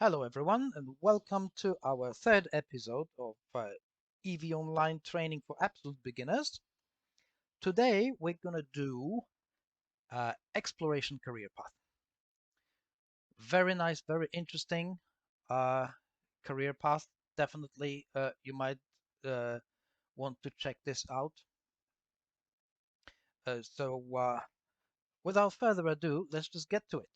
Hello, everyone, and welcome to our third episode of EV Online Training for Absolute Beginners. Today, we're going to do Exploration Career Path. Very nice, very interesting uh, career path. Definitely, you might uh, want to check this out. Without further ado, let's just get to it.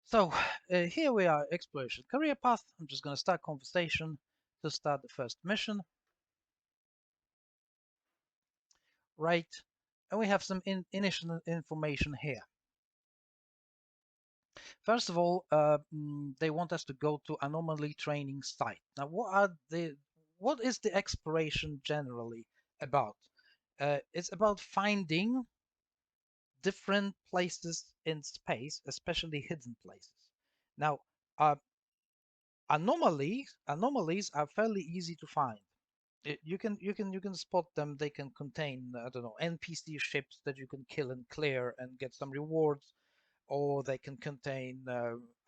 So, here we are, Exploration Career Path. I'm just going to start conversation to start the first mission. Right, and we have some initial information here. First of all, they want us to go to anomaly training site. Now, what is the exploration generally about? It's about finding different places in space, especially hidden places. Now, uh, anomalies are fairly easy to find. You can spot them. They can contain, I don't know, NPC ships that you can kill and clear and get some rewards, or they can contain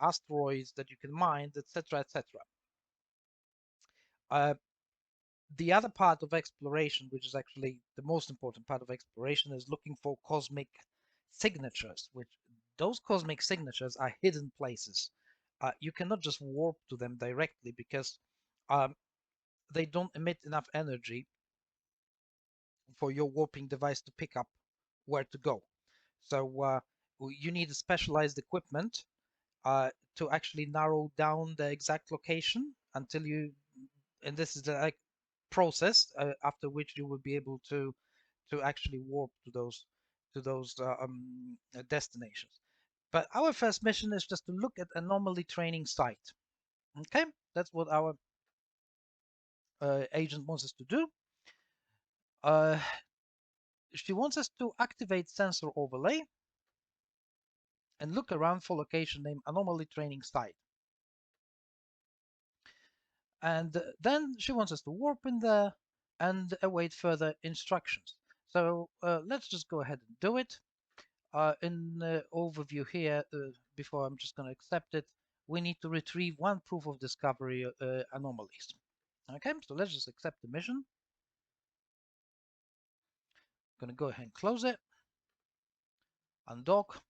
asteroids that you can mine, etc., etc. Uh, the other part of exploration, which is actually the most important part of exploration, is looking for cosmic signatures. Which those cosmic signatures are hidden places. You cannot just warp to them directly because um, they don't emit enough energy for your warping device to pick up where to go. So you need specialized equipment to actually narrow down the exact location until you, and this is the process after which you will be able to actually warp to those destinations. But our first mission is just to look at anomaly training site. Okay, that's what our agent wants us to do. Uh, she wants us to activate sensor overlay and look around for location named anomaly training site. And then she wants us to warp in there and await further instructions. So let's just go ahead and do it. In the overview here, before I'm just going to accept it, we need to retrieve one proof of discovery anomalies. Okay, so let's just accept the mission. I'm going to go ahead and close it, undock.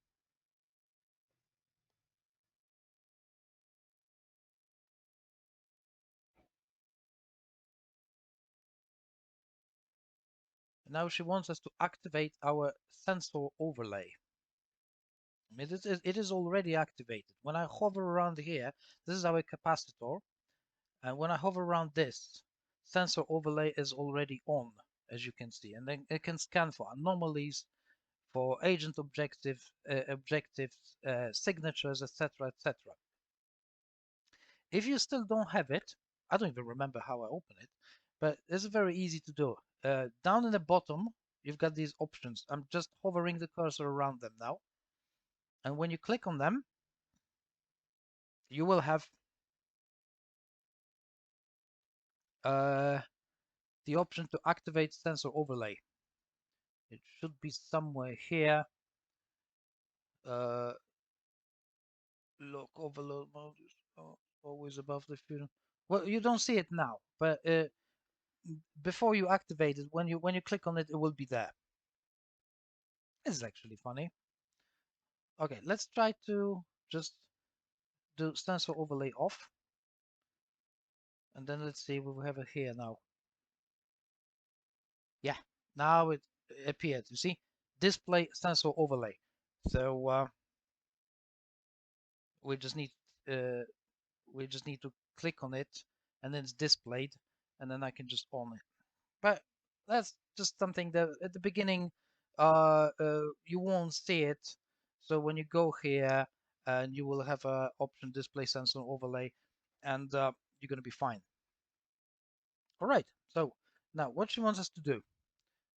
Now she wants us to activate our sensor overlay. It is already activated. When I hover around here, this is our capacitor. And when I hover around this, sensor overlay is already on, as you can see. And then it can scan for anomalies, for agent objectives, signatures, etc., etc. If you still don't have it, I don't even remember how I open it, but it's very easy to do. Down in the bottom, you've got these options. I'm just hovering the cursor around them now. And when you click on them, you will have the option to activate sensor overlay. It should be somewhere here. Uh, look, overload mode is always above the fuel. Well, you don't see it now, but before you activate it, when you click on it, it will be there. This is actually funny. Okay, let's try to just do sensor overlay off, and then let's see what we have here now. Yeah, now it appeared. You see, display sensor overlay. So we just need uh, we just need to click on it, and then it's displayed, and then I can just on it. But that's just something that at the beginning you won't see it. So when you go here, and you will have a option display sensor overlay, and you're going to be fine. All right. So now what she wants us to do,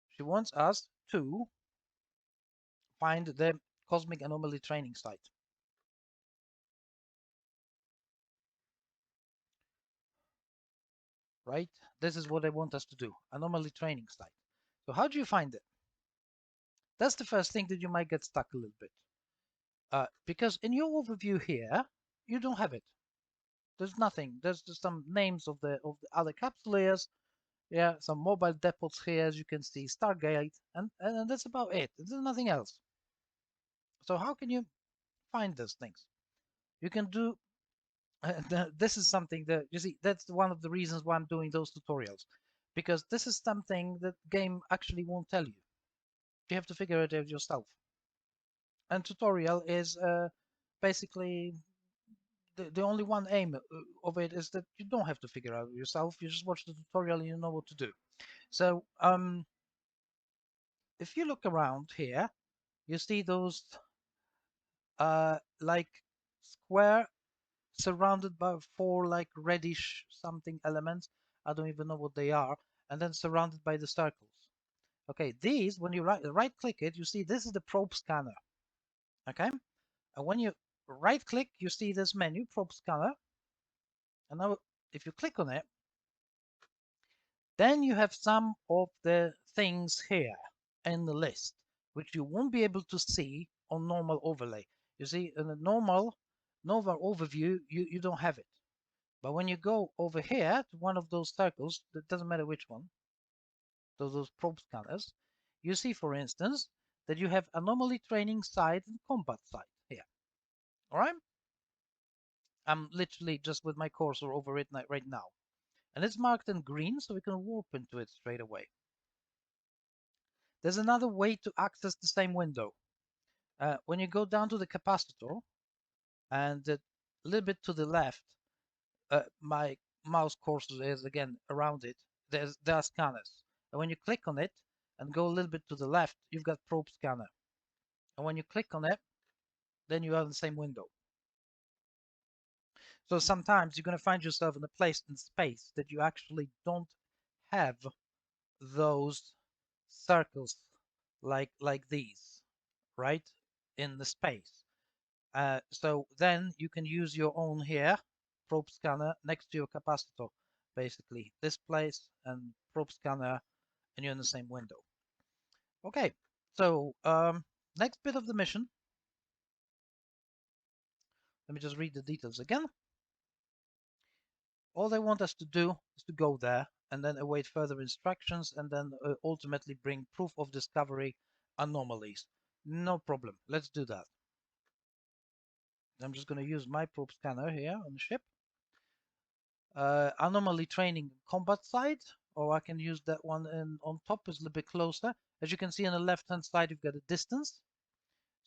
she wants us to find the cosmic anomaly training site. Right? This is what they want us to do, anomaly training site. So how do you find it? That's the first thing that you might get stuck a little bit. Because in your overview here, you don't have it. There's nothing. There's just some names of the other capsuleers. Yeah, some mobile depots here, as you can see, Stargate, and that's about it. There's nothing else. So how can you find those things? You can do. This is something that you see. That's one of the reasons why I'm doing those tutorials, because this is something that game actually won't tell you. You have to figure it out yourself. And tutorial is basically the only one aim of it is that you don't have to figure out yourself. You just watch the tutorial and you know what to do. So if you look around here, you see those like square surrounded by four like reddish something elements. I don't even know what they are, and then surrounded by the circles. Okay, these when you right click it, you see this is the probe scanner. Okay, and when you right click, you see this menu probe scanner, and now if you click on it, then you have some of the things here in the list, which you won't be able to see on normal overlay. You see, in a normal overview, you don't have it. But when you go over here to one of those circles, it doesn't matter which one, those probe scanners, you see, for instance, that you have anomaly training site and combat site here. All right? I'm literally just with my cursor over it right now. And it's marked in green, so we can warp into it straight away. There's another way to access the same window. When you go down to the capacitor, and a little bit to the left, my mouse cursor is again around it. There are scanners, and when you click on it and go a little bit to the left, you've got probe scanner. And when you click on it, then you are in the same window. So sometimes you're going to find yourself in a place in space that you actually don't have those circles like these, right, in the space. So then you can use your own here probe scanner next to your capacitor, basically this place and probe scanner, and you're in the same window. Okay, so next bit of the mission. Let me just read the details again. All they want us to do is to go there and then await further instructions and then ultimately bring proof of discovery anomalies. No problem. Let's do that. I'm just going to use my probe scanner here on the ship. Anomaly training combat side, or I can use that one on top, is a little bit closer. As you can see on the left hand side, you've got a distance.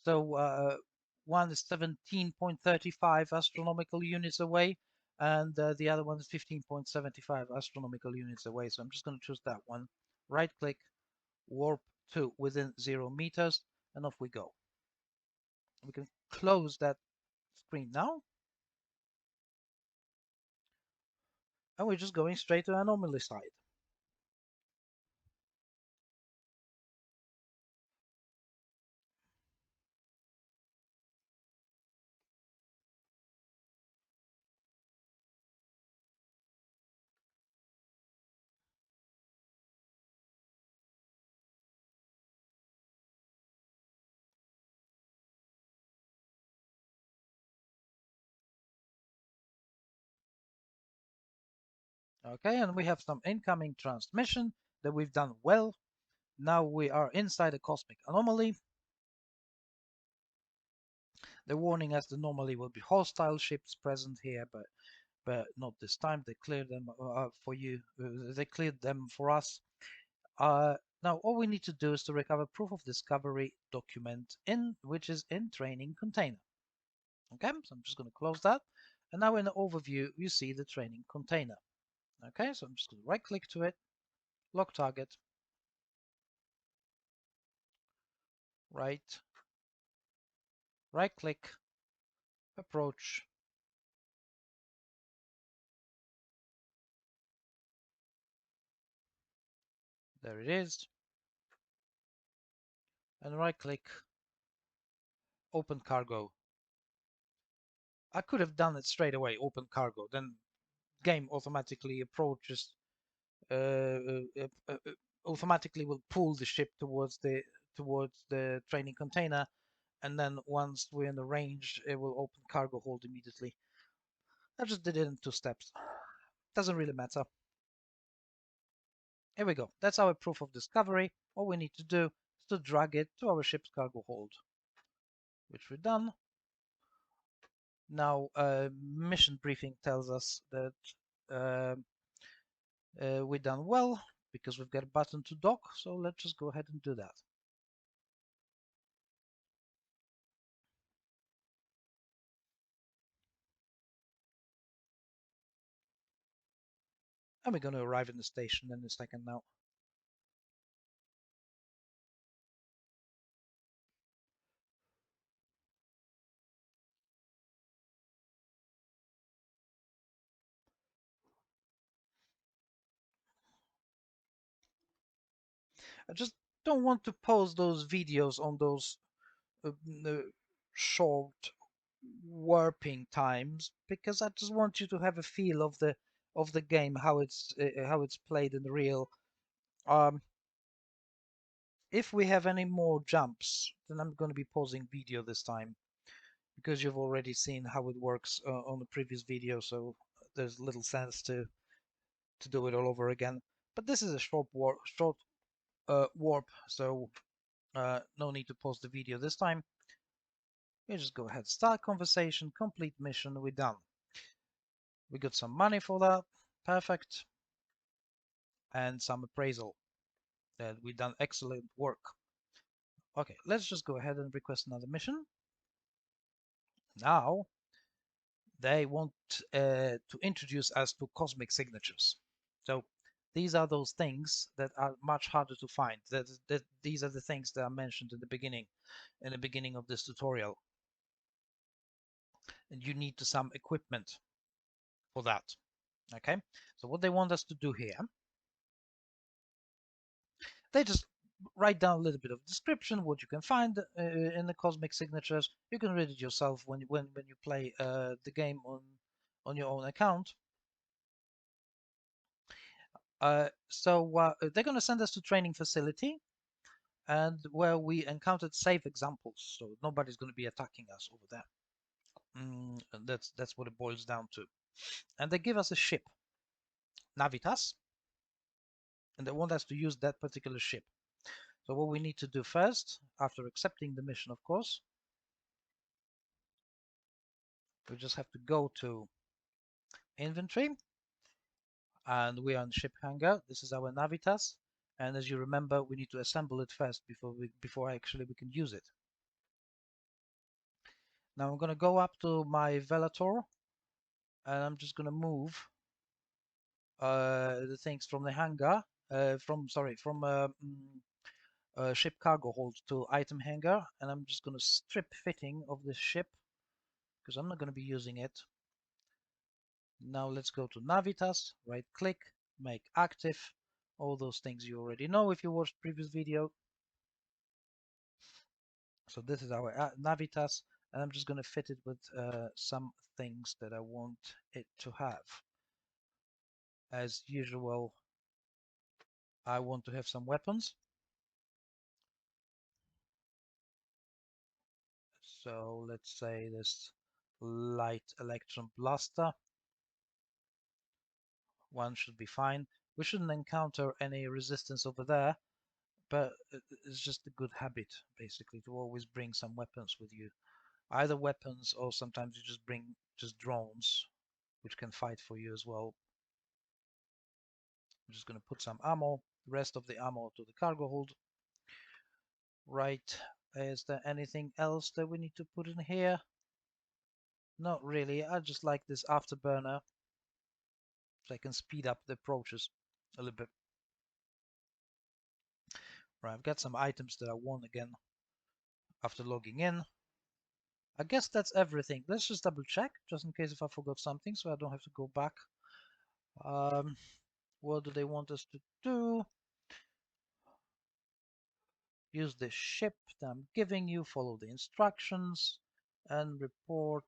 So one is 17.35 astronomical units away, and the other one is 15.75 astronomical units away. So I'm just going to choose that one. Right click, warp to within 0 meters, and off we go. We can close that screen now. And we're just going straight to anomaly side. Okay, and we have some incoming transmission that we've done well. Now we are inside a cosmic anomaly. They're warning us the anomaly will be hostile ships present here, but not this time. They cleared them for you. They cleared them for us. Now all we need to do is to recover proof of discovery document which is in training container. Okay, so I'm just going to close that. And now in the overview, you see the training container. Okay, so I'm just going to right click to it, lock target, right click, approach, there it is, and right click, open cargo. I could have done it straight away, open cargo, then game automatically approaches, automatically will pull the ship towards the training container, and then once we're in the range, it will open cargo hold immediately. I just did it in 2 steps. Doesn't really matter. Here we go. That's our proof of discovery. All we need to do is to drag it to our ship's cargo hold, which we've done. Now, mission briefing tells us that uh, we've done well because we've got a button to dock. So let's just go ahead and do that. And we're going to arrive in the station in a second now. I just don't want to post those videos on those uh, short warping times because I just want you to have a feel of the game, how it's played in the real. Um, if we have any more jumps, then I'm going to be pausing video this time because you've already seen how it works on the previous video, so there's little sense to do it all over again. But this is a short warp, so no need to pause the video this time. You just go ahead, start conversation, complete mission, we're done. We got some money for that, perfect, and some appraisal that we done excellent work. Okay, let's just go ahead and request another mission. Now they want to introduce us to cosmic signatures. So these are those things that are much harder to find. These are the things that are mentioned in the beginning of this tutorial. And you need some equipment for that. Okay, so what they want us to do here, they just write down a little bit of description, what you can find in the cosmic signatures. You can read it yourself when you play the game on your own account. So they're going to send us to training facility, and where we encountered safe examples, so nobody's going to be attacking us over there. And that's what it boils down to. And they give us a ship, Navitas, and they want us to use that particular ship. So what we need to do first, after accepting the mission, of course, we just have to go to inventory, and we are in ship hangar. This is our Navitas, and as you remember, we need to assemble it first before actually we can use it. Now I'm going to go up to my Velator, and I'm just going to move the things from the hangar, from ship cargo hold to item hangar, and I'm just going to strip fitting of this ship because I'm not going to be using it. Now let's go to Navitas, right click, make active, all those things you already know if you watched previous video. So this is our Navitas, and I'm just going to fit it with some things that I want it to have. As usual, I want to have some weapons. So let's say this light electron blaster. One should be fine. We shouldn't encounter any resistance over there, but it's just a good habit, basically, to always bring some weapons with you. Either weapons or sometimes you just bring just drones, which can fight for you as well. I'm just going to put some ammo, the rest of the ammo to the cargo hold. Right, is there anything else that we need to put in here? Not really, I just like this afterburner, so I can speed up the approaches a little bit. Right, I've got some items that I want again after logging in. I guess that's everything. Let's just double check, just in case if I forgot something, so I don't have to go back. What do they want us to do? Use the ship that I'm giving you, follow the instructions, and report.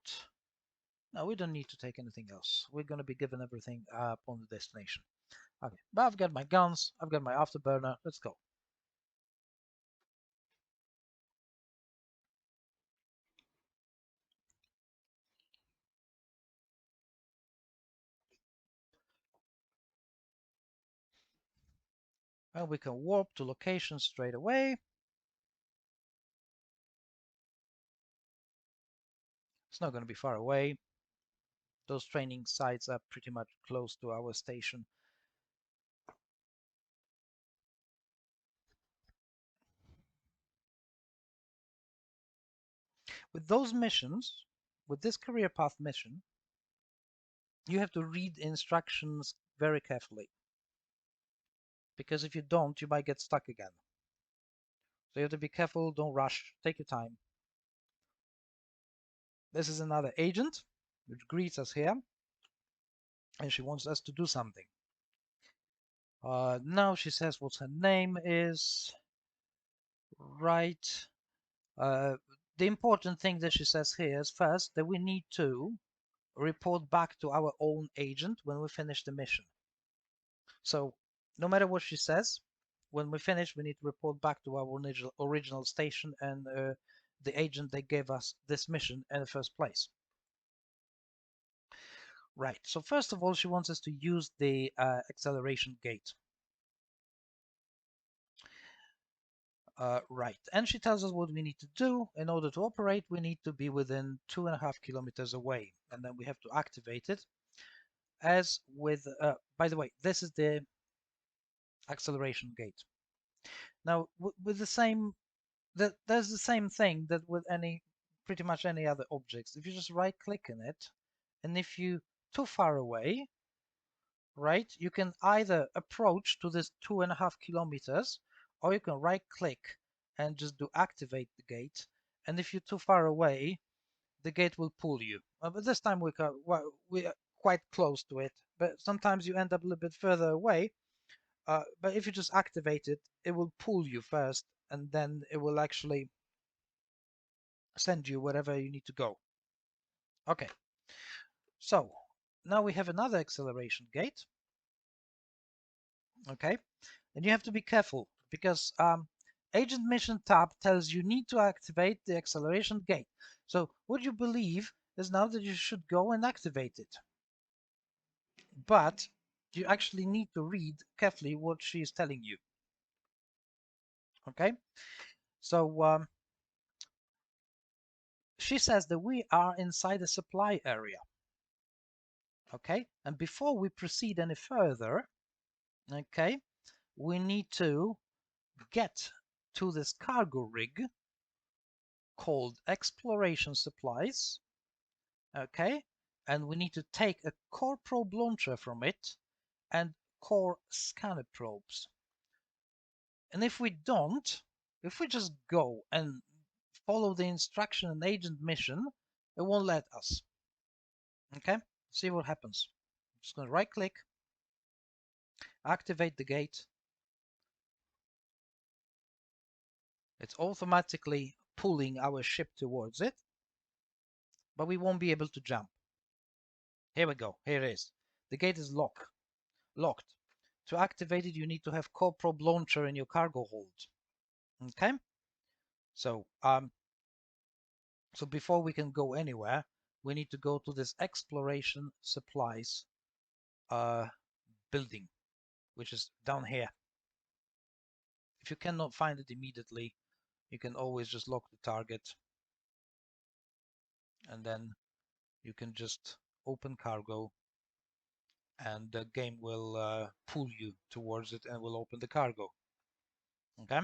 No, we don't need to take anything else. We're going to be given everything upon the destination. Okay, but I've got my guns, I've got my afterburner. Let's go. And we can warp to location straight away. It's not going to be far away. Those training sites are pretty much close to our station. With those missions, with this career path mission, you have to read instructions very carefully. Because if you don't, you might get stuck again. So you have to be careful, don't rush, take your time. This is another agent which greets us here, and she wants us to do something. Now she says what her name is. Right. The important thing that she says here is first that we need to report back to our own agent when we finish the mission. So no matter what she says, when we finish, we need to report back to our original station and the agent that gave us this mission in the first place. Right, so first of all, she wants us to use the acceleration gate. Right, and she tells us what we need to do. In order to operate, we need to be within 2.5 kilometers away, and then we have to activate it. As with, by the way, this is the acceleration gate. Now, with the same, there's the same thing that with pretty much any other objects. If you just right click on it, and if you too far away, right, you can either approach to this 2.5 kilometers, or you can right click and just do activate the gate. And if you're too far away, the gate will pull you. But this time we are quite close to it. But sometimes you end up a little bit further away. But if you just activate it, it will pull you first, and then it will actually send you wherever you need to go. Okay, so now we have another acceleration gate. Okay, and you have to be careful because Agent Mission tab tells you need to activate the acceleration gate. So what you believe is now that you should go and activate it. But you actually need to read carefully what she is telling you. Okay, so she says that we are inside a supply area. Okay, and before we proceed any further, okay, we need to get to this cargo rig called Exploration Supplies. Okay, and we need to take a core probe launcher from it and core scanner probes. And if we don't, if we just go and follow the instruction and agent mission, it won't let us. Okay, see what happens. I'm just going to right click, activate the gate. It's automatically pulling our ship towards it, but we won't be able to jump. Here we go. Here it is. The gate is locked. To activate it, you need to have core probe launcher in your cargo hold. Okay. So so before we can go anywhere, we need to go to this exploration supplies building, which is down here. If you cannot find it immediately, you can always just lock the target, and then you can just open cargo, and the game will pull you towards it and will open the cargo. Okay.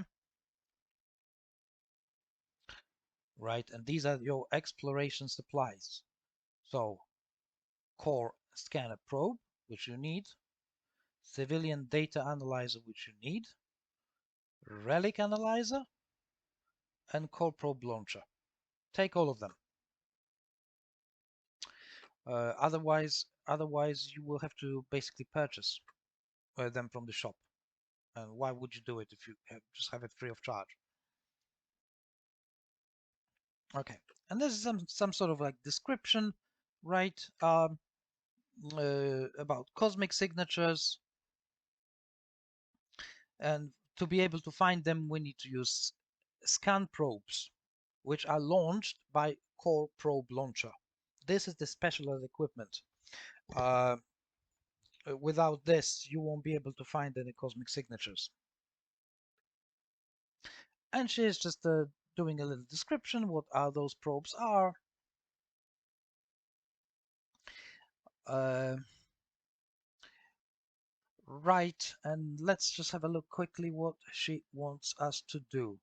Right, and these are your exploration supplies. So core scanner probe, which you need, civilian data analyzer, which you need, relic analyzer, and core probe launcher. Take all of them. Otherwise you will have to basically purchase them from the shop. And why would you do it if you just have it free of charge? Okay, and this is some sort of like description, right? About cosmic signatures, and to be able to find them, we need to use scan probes, which are launched by core probe launcher. This is the special equipment. Without this, you won't be able to find any cosmic signatures. And she's just doing a little description what are those probes are. Uh, right, and let's just have a look quickly what she wants us to do.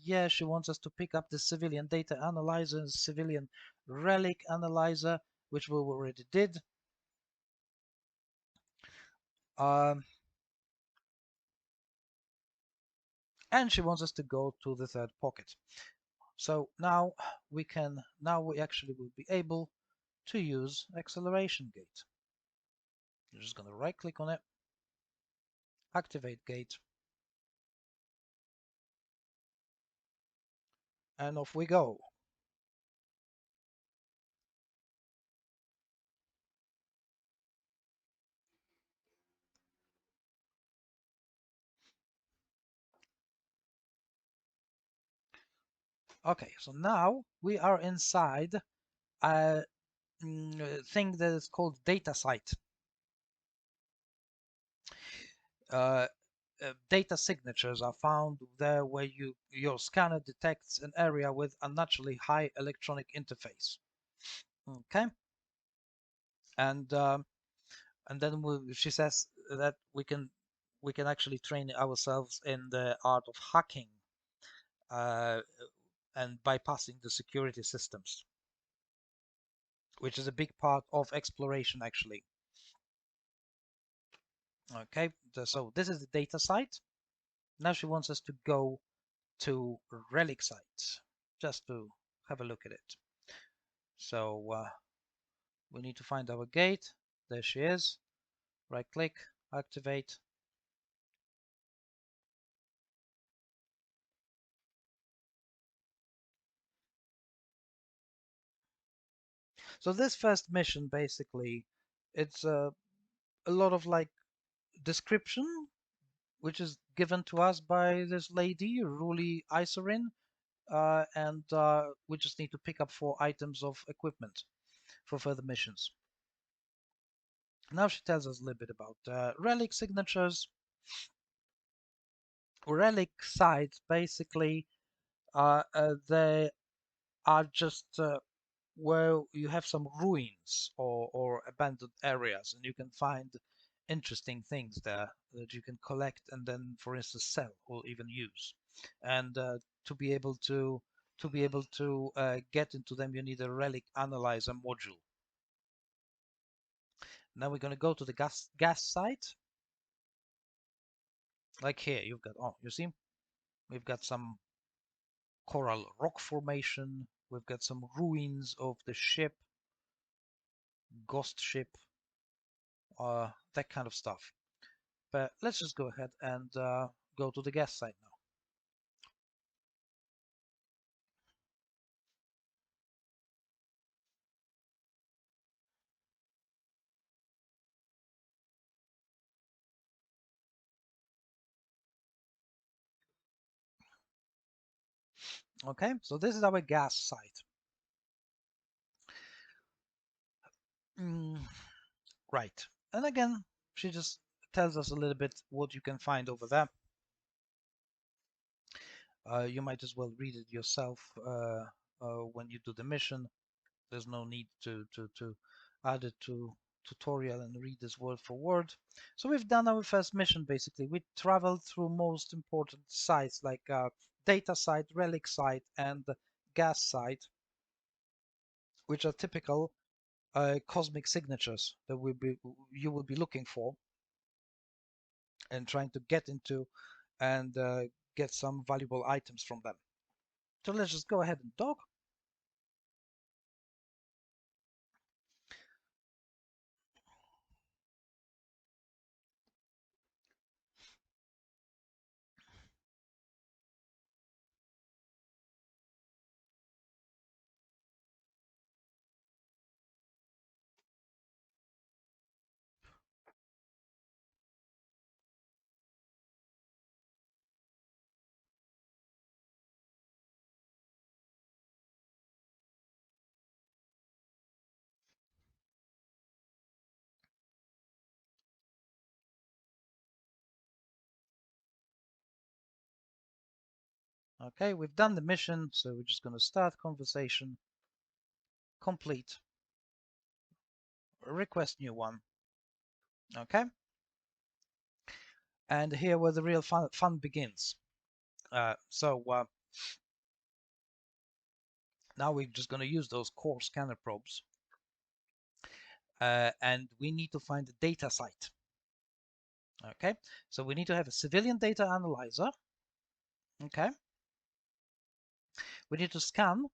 Yeah, she wants us to pick up the civilian data analyzer and civilian relic analyzer, which we already did. Um, and she wants us to go to the third pocket. So now we actually will be able to use acceleration gate. You're just going to right click on it, activate gate, and off we go. Okay, so now we are inside a thing that is called data site. Uh, Data signatures are found there where your scanner detects an area with unnaturally high electronic interface. Okay, and then she says that we can actually train ourselves in the art of hacking uh, and bypassing the security systems, which is a big part of exploration actually. Okay, so this is the data site. Now she wants us to go to relic site just to have a look at it. So we need to find our gate. There she is. Right click, activate. So this first mission basically, it's a lot of like description, which is given to us by this lady, Ruli Isorin, and we just need to pick up 4 items of equipment for further missions. Now she tells us a little bit about relic signatures. Relic sites basically they are just where you have some ruins or abandoned areas, and you can find interesting things there that you can collect and then, for instance, sell or even use. And to be able to get into them, you need a relic analyzer module. Now we're going to go to the gas site. Like here, you've got you see, we've got some coral rock formation. We've got some ruins of the ship, ghost ship, that kind of stuff. But let's just go ahead and go to the gas site now. Okay, so this is our gas site. Mm, right. And again, she just tells us a little bit what you can find over there. You might as well read it yourself when you do the mission. There's no need to add it to tutorial and read this word for word. So we've done our first mission basically. We traveled through most important sites like data site, relic site, and gas site, which are typical cosmic signatures that you will be looking for and trying to get into and get some valuable items from them. So let's just go ahead and dock. Okay, we've done the mission, so we're just going to start conversation, complete, request new one. Okay, and here where the real fun begins. Now we're just going to use those core scanner probes, and we need to find the data site. Okay, so we need to have a civilian data analyzer. Okay, we need to scan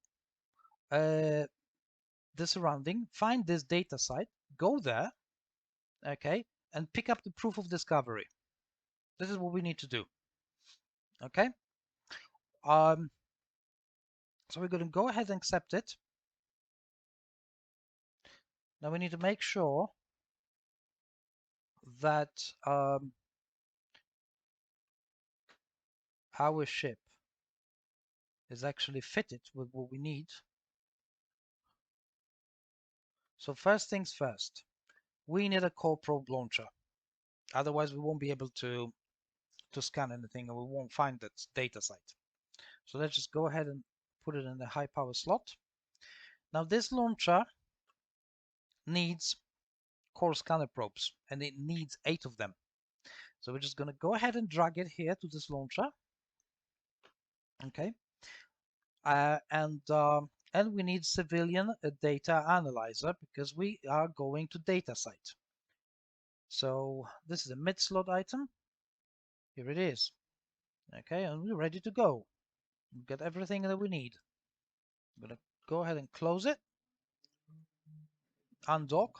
the surrounding, find this data site, go there, okay, and pick up the proof of discovery. This is what we need to do. Okay, so we're going to go ahead and accept it. Now we need to make sure that our ship is actually fitted with what we need. So first things first, we need a core probe launcher. Otherwise, we won't be able to scan anything and we won't find that data site. So let's just go ahead and put it in the high power slot. Now this launcher needs core scanner probes and it needs 8 of them. So we're just going to go ahead and drag it here to this launcher. Okay. And we need civilian data analyzer because we are going to data site. So this is a mid slot item. Here it is. Okay, and we're ready to go. We've got everything that we need. I'm going to go ahead and close it, undock.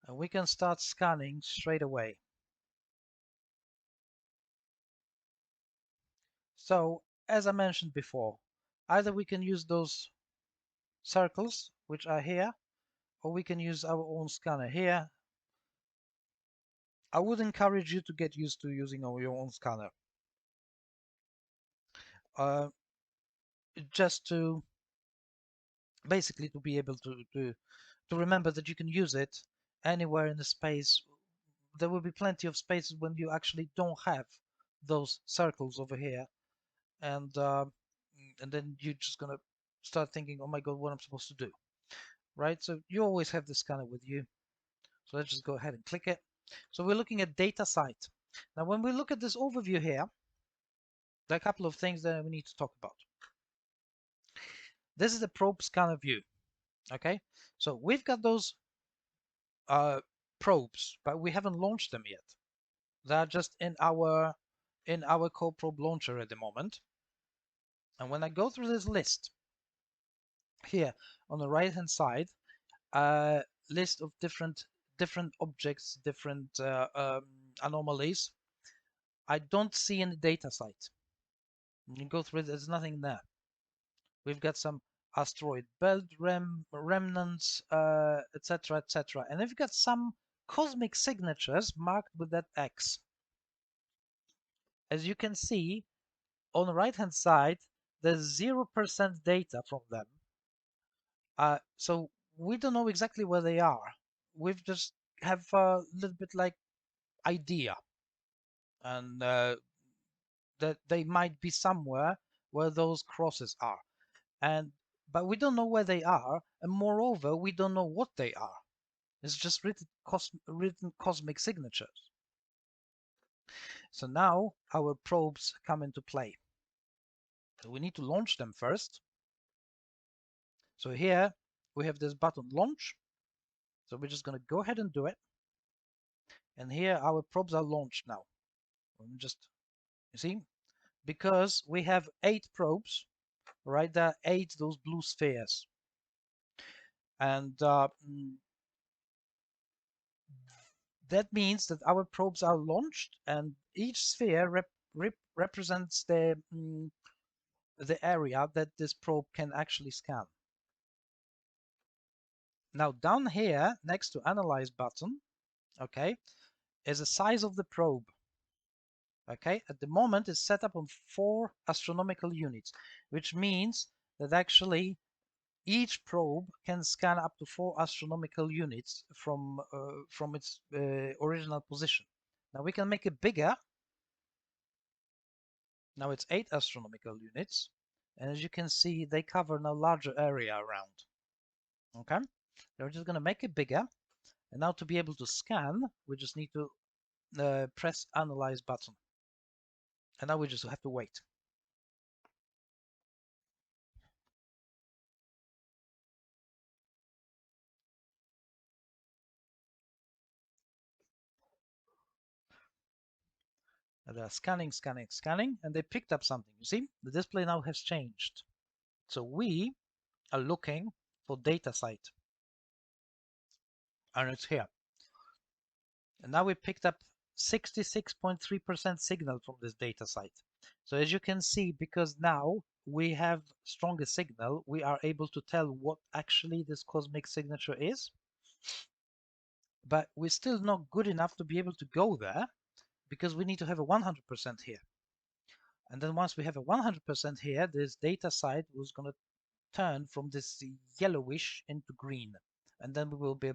And we can start scanning straight away. So as I mentioned before, either we can use those circles, which are here, or we can use our own scanner here. I would encourage you to get used to using your own scanner. Just to basically to be able to remember that you can use it anywhere in the space. There will be plenty of spaces when you actually don't have those circles over here, and then you're just gonna start thinking, oh my god, what I'm supposed to do, right? So you always have the scanner with you. So let's just go ahead and click it. So we're looking at data site. Now when we look at this overview here, there are a couple of things that we need to talk about. This is the probe scanner view. Okay, so we've got those probes, but we haven't launched them yet. They're just in our core probe launcher at the moment. And when I go through this list here on the right hand side, list of different objects, different anomalies, I don't see any data site. You go through it, there's nothing there. We've got some asteroid belt remnants, etc., etc. And we've got some cosmic signatures marked with that X. As you can see, on the right hand side, there's 0% data from them. So we don't know exactly where they are. We've just have a little bit like idea, and that they might be somewhere where those crosses are, but we don't know where they are, and moreover, we don't know what they are. It's just written cosmic signatures. So now our probes come into play. So we need to launch them first. So here we have this button launch. So we're just going to go ahead and do it. And here our probes are launched now. Just, you see, because we have 8 probes, right? There are 8 those blue spheres. And that means that our probes are launched, and each sphere represents the area that this probe can actually scan. Now down here, next to Analyze button, okay, is the size of the probe. Okay, at the moment it's set up on 4 astronomical units, which means that actually Each probe can scan up to 4 astronomical units from its original position. Now we can make it bigger. Now it's 8 astronomical units, and as you can see, they cover a larger area around. Okay, we're just going to make it bigger, and now to be able to scan, we just need to press Analyze button, and now we just have to wait. And they're scanning, scanning, scanning, and they picked up something. You see, the display now has changed. So we are looking for data site, and it's here. And now we picked up 66.3% signal from this data site. So as you can see, because now we have stronger signal, we are able to tell what actually this cosmic signature is. But we're still not good enough to be able to go there, because we need to have a 100% here. And then once we have a 100% here, this data site was going to turn from this yellowish into green. And then we will be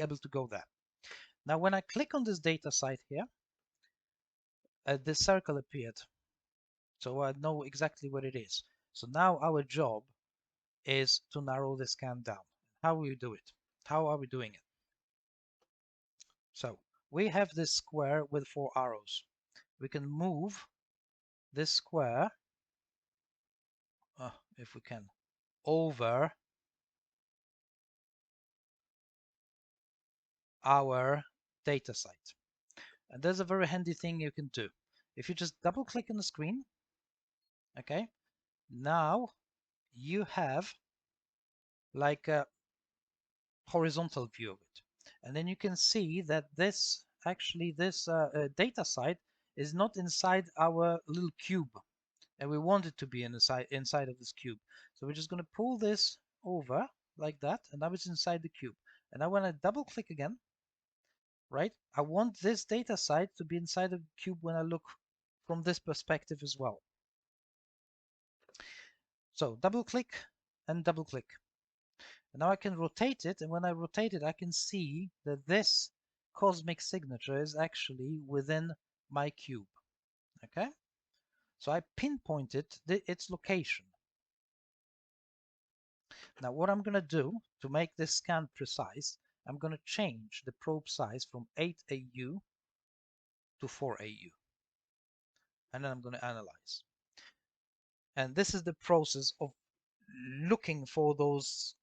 able to go there. Now, when I click on this data site here, this circle appeared. So I know exactly what it is. So now our job is to narrow the scan down. How will we do it? How are we doing it? So we have this square with 4 arrows. We can move this square, if we can, over our data site. And there's a very handy thing you can do. If you just double click on the screen, okay, now you have like a horizontal view of it. And then you can see that this data site is not inside our little cube, and we want it to be inside of this cube. So we're just going to pull this over like that, and now it's inside the cube. And now when I double click again, right, I want this data site to be inside of the cube when I look from this perspective as well. So double click and double click. And now I can rotate it, and when I rotate it, I can see that this cosmic signature is actually within my cube. Okay, so I pinpointed its location. Now what I'm going to do to make this scan precise, I'm going to change the probe size from 8 AU to 4 AU, and then I'm going to analyze. And this is the process of looking for those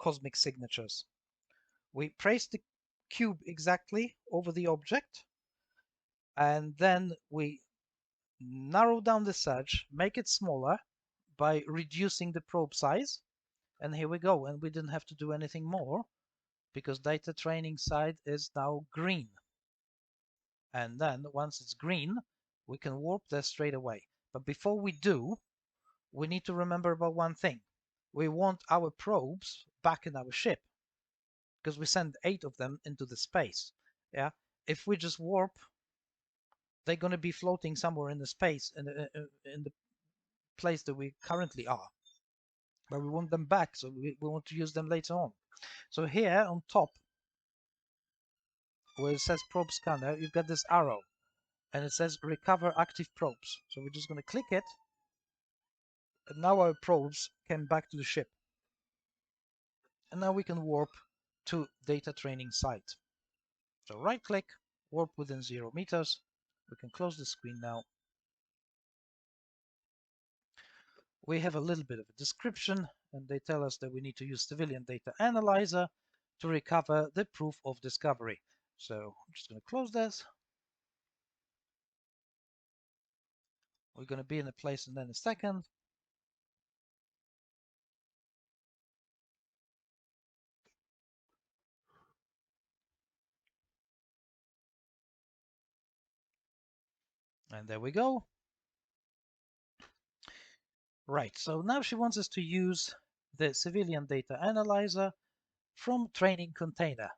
cosmic signatures. We place the cube exactly over the object, and then we narrow down the search, make it smaller by reducing the probe size, and here we go. And we didn't have to do anything more because data training side is now green. And then once it's green, we can warp there straight away. But before we do, we need to remember about one thing. We want our probes back in our ship because we send 8 of them into the space. Yeah, if we just warp, they're going to be floating somewhere in the space in the place that we currently are. But we want them back, so we want to use them later on. So here on top, where it says probe scanner, you've got this arrow, and it says recover active probes. So we're just going to click it, and now our probes came back to the ship. And now we can warp to data training site. So right click, warp within 0 meters. We can close the screen now. We have a little bit of a description, and they tell us that we need to use Civilian Data Analyzer to recover the proof of discovery. So I'm just going to close this. We're going to be in a place in a second. And there we go. Right, so now she wants us to use the Civilian Data Analyzer from Training Container.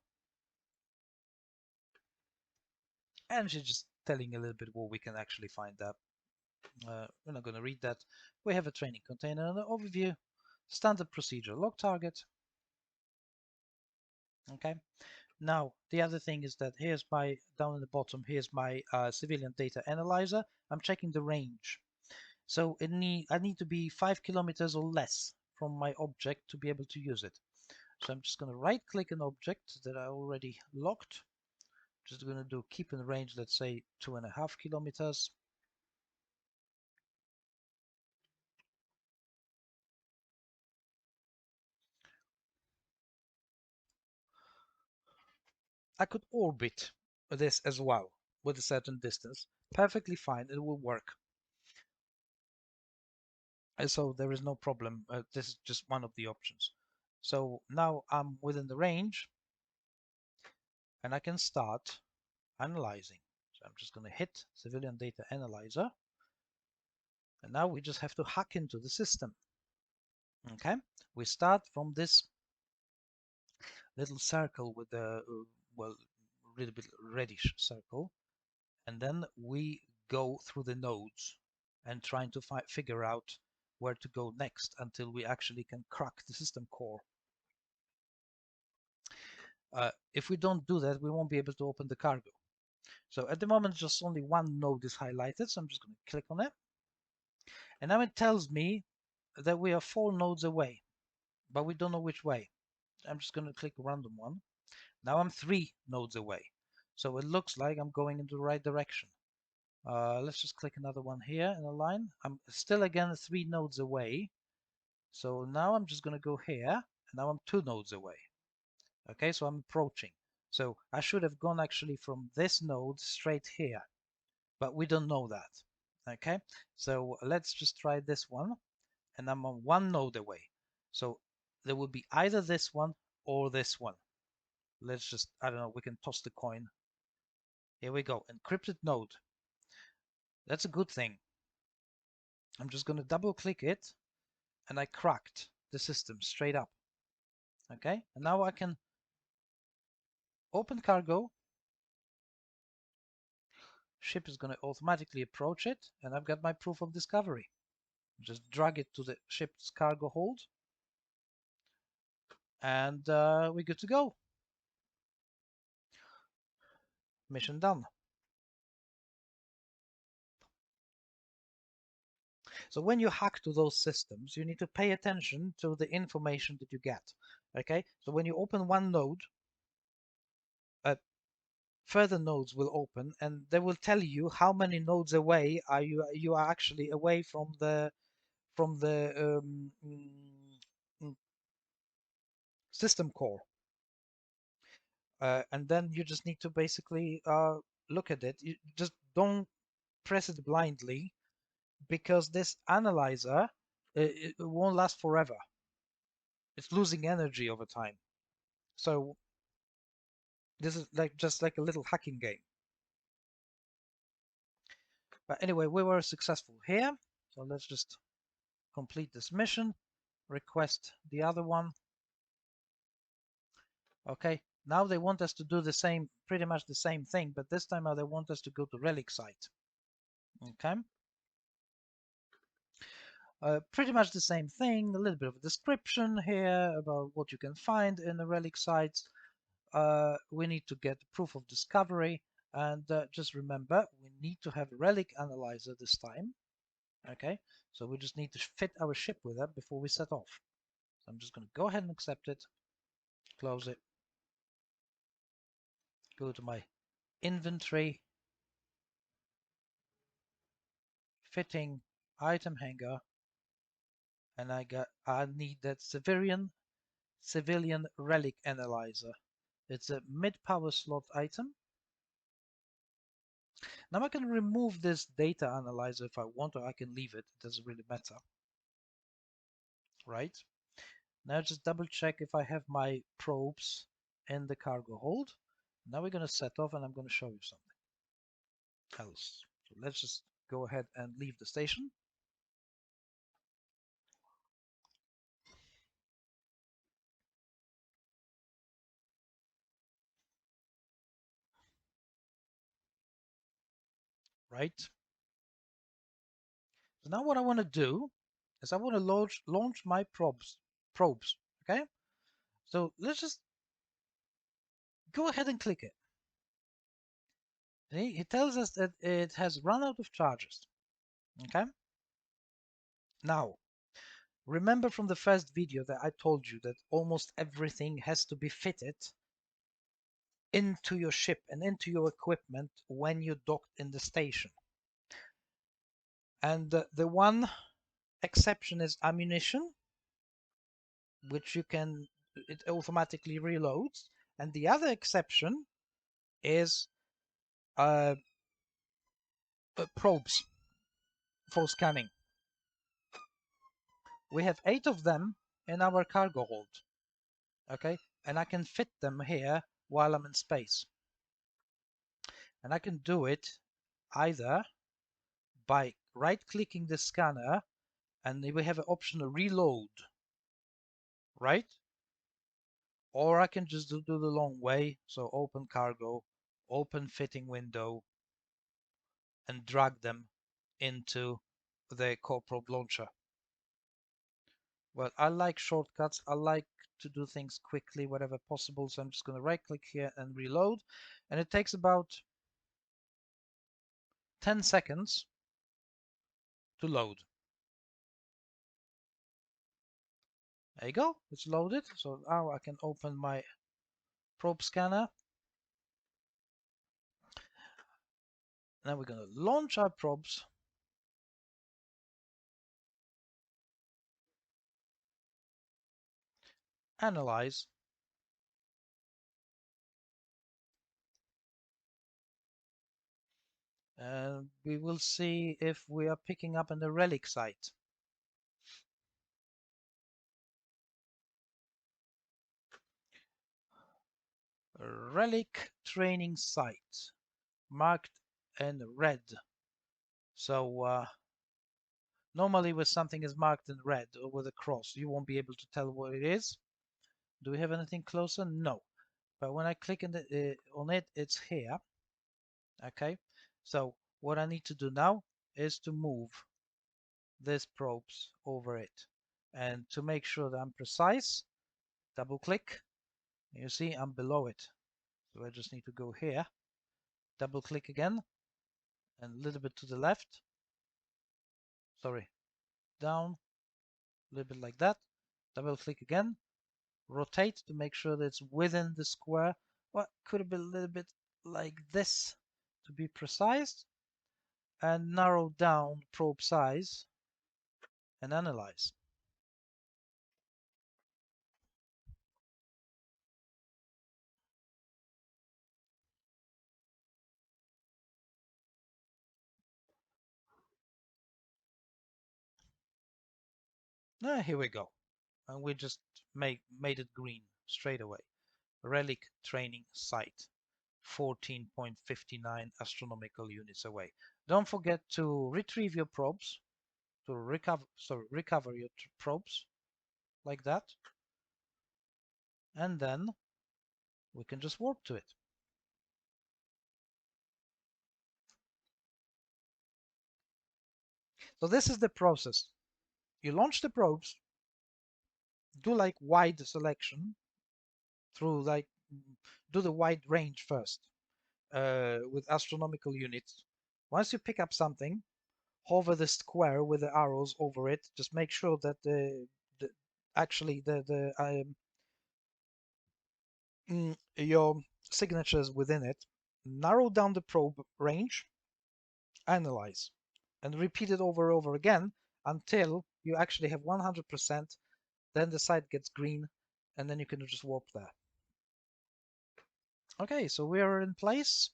And she's just telling a little bit what we can actually find out. We're not going to read that. We have a training container and an overview. Standard procedure, log target. Okay. Now, the other thing is that here's my, down in the bottom, here's my civilian data analyzer. I'm checking the range. So I need to be 5 kilometers or less from my object to be able to use it. So I'm just going to right click an object that I already locked. Just going to do keep in range, let's say 2.5 kilometers. I could orbit this as well with a certain distance. Perfectly fine, it will work. And so there is no problem. This is just one of the options. So now I'm within the range and I can start analyzing. So I'm just going to hit civilian data analyzer. And now we just have to hack into the system. Okay, we start from this little circle with the, well, a little bit reddish circle. And then we go through the nodes and trying to figure out where to go next until we actually can crack the system core. If we don't do that, we won't be able to open the cargo. So at the moment, just only one node is highlighted. So I'm just going to click on it. And now it tells me that we are 4 nodes away, but we don't know which way. I'm just going to click a random one. Now I'm 3 nodes away. So it looks like I'm going in the right direction. Let's just click another one here in a line. I'm still again 3 nodes away. So now I'm just going to go here, and now I'm 2 nodes away. Okay, so I'm approaching. So I should have gone actually from this node straight here, but we don't know that. Okay, so let's just try this one, and I'm on 1 node away. So there will be either this one or this one. Let's just, I don't know, we can toss the coin. Here we go, encrypted node. That's a good thing. I'm just going to double click it, and I cracked the system straight up. Okay, and now I can open cargo. Ship is going to automatically approach it, and I've got my proof of discovery. Just drag it to the ship's cargo hold, and we're good to go. Mission done. So when you hack to those systems, you need to pay attention to the information that you get. Okay, so when you open one node, further nodes will open, and they will tell you how many nodes away you are actually away from the system core. And then you just need to basically look at it. You just don't press it blindly, because this analyzer, it won't last forever. It's losing energy over time. So this is like just like a little hacking game. But anyway, we were successful here. So let's just complete this mission, request the other one. Okay, now they want us to do the same, pretty much the same thing, but this time they want us to go to relic site. Okay. Pretty much the same thing, a little bit of a description here about what you can find in the relic sites. We need to get proof of discovery, and just remember, we need to have a relic analyzer this time. Okay, so we just need to fit our ship with that before we set off. So I'm just going to go ahead and accept it, close it, go to my inventory, fitting item hanger, and I need that civilian relic analyzer. It's a mid-power slot item. Now I can remove this data analyzer if I want, or I can leave it. It doesn't really matter. Right? Now just double check if I have my probes in the cargo hold. Now we're going to set off, and I'm going to show you something else. So let's just go ahead and leave the station. Right? So now what I want to do is I want to launch my probes. Okay, so let's just go ahead and click it. See, it tells us that it has run out of charges. Okay, now remember from the first video that I told you that almost everything has to be fitted into your ship and into your equipment when you docked in the station. And the one exception is ammunition, which it automatically reloads. And the other exception is uh, probes for scanning. We have 8 of them in our cargo hold. Okay, and I can fit them here while I'm in space. And I can do it either by right-clicking the scanner, and we have an option to reload, right? Or I can just do the long way, so open cargo, open fitting window, and drag them into the core probe launcher. Well, I like shortcuts. I like to do things quickly wherever possible, so I'm just going to right-click here and reload, and it takes about 10 seconds to load. There you go, it's loaded. So now I can open my probe scanner. Now we're going to launch our probes. Analyze. And we will see if we are picking up on the relic site. Relic training site, marked in red. So normally when something is marked in red or with a cross, you won't be able to tell what it is. Do we have anything closer? No. But when I click on it, it's here. Okay. So what I need to do now is to move these probes over it. And to make sure that I'm precise, double click. You see, I'm below it. So I just need to go here, double click again, and a little bit to the left. Sorry, down, a little bit like that. Double click again, rotate to make sure that it's within the square. Well, could have been a little bit like this to be precise. And narrow down probe size and analyze. Here we go. And we just made it green straight away. Relic training site, 14.59 astronomical units away. Don't forget to retrieve your probes, to recover your probes like that. And then we can just warp to it. So this is the process. You launch the probes, do like wide selection through like, do the wide range first with astronomical units. Once you pick up something, hover the square with the arrows over it. Just make sure that your signature is within it. Narrow down the probe range, analyze, and repeat it over and over again until you actually have 100%. Then the site gets green, and then you can just warp there. Okay, so we are in place.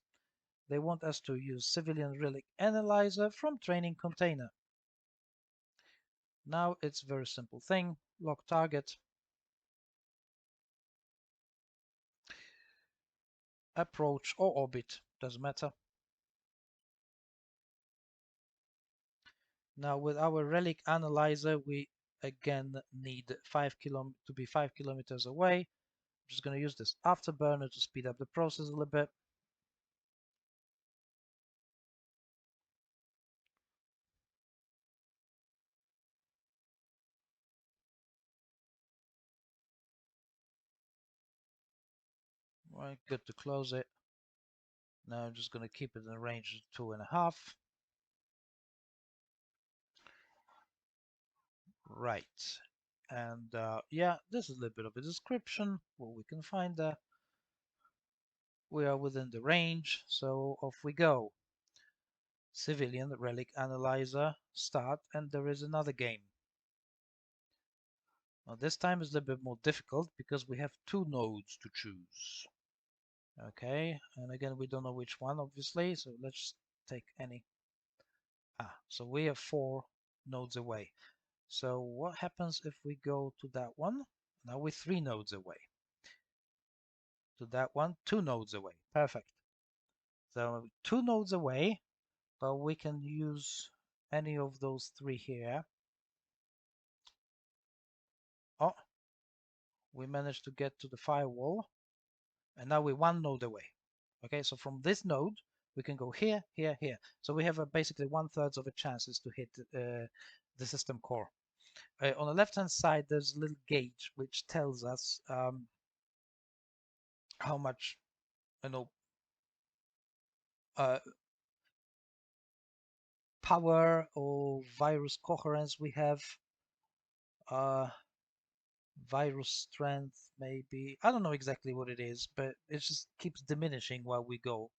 They want us to use civilian relic analyzer from training container. Now it's a very simple thing. Lock target, approach or orbit, doesn't matter. Now with our relic analyzer, we again need 5 to be 5 kilometers away. I'm just going to use this afterburner to speed up the process a little bit. Right, good to close it. Now I'm just going to keep it in the range of 2.5. Right. And yeah, this is a little bit of a description, what we can find there. We are within the range, so off we go. Civilian Relic Analyzer, start, and there is another game. Now this time is a little bit more difficult because we have 2 nodes to choose. Okay, and again we don't know which one obviously, so let's take any. So we are 4 nodes away. So what happens if we go to that one? Now we're 3 nodes away. To that one, 2 nodes away. Perfect. So 2 nodes away, but we can use any of those 3 here. Oh, we managed to get to the firewall, and now we're 1 node away. Okay, so from this node, we can go here, here, here. So we have basically 1/3 of a chances to hit the system core. On the left-hand side, there's a little gauge which tells us how much, you know, uh, power or virus coherence we have. Virus strength, maybe. I don't know exactly what it is, but it just keeps diminishing while we go.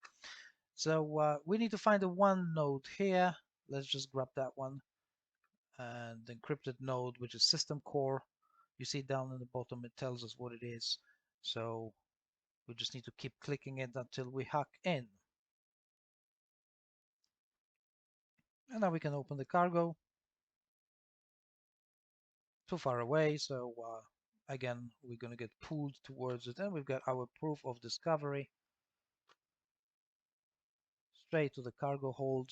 So we need to find a 1 node here. Let's just grab that one. And the encrypted node, which is system core. You see down in the bottom, it tells us what it is. So we just need to keep clicking it until we hack in. And now we can open the cargo. Too far away, so again, we're going to get pulled towards it. And we've got our proof of discovery. Straight to the cargo hold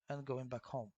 and going back home.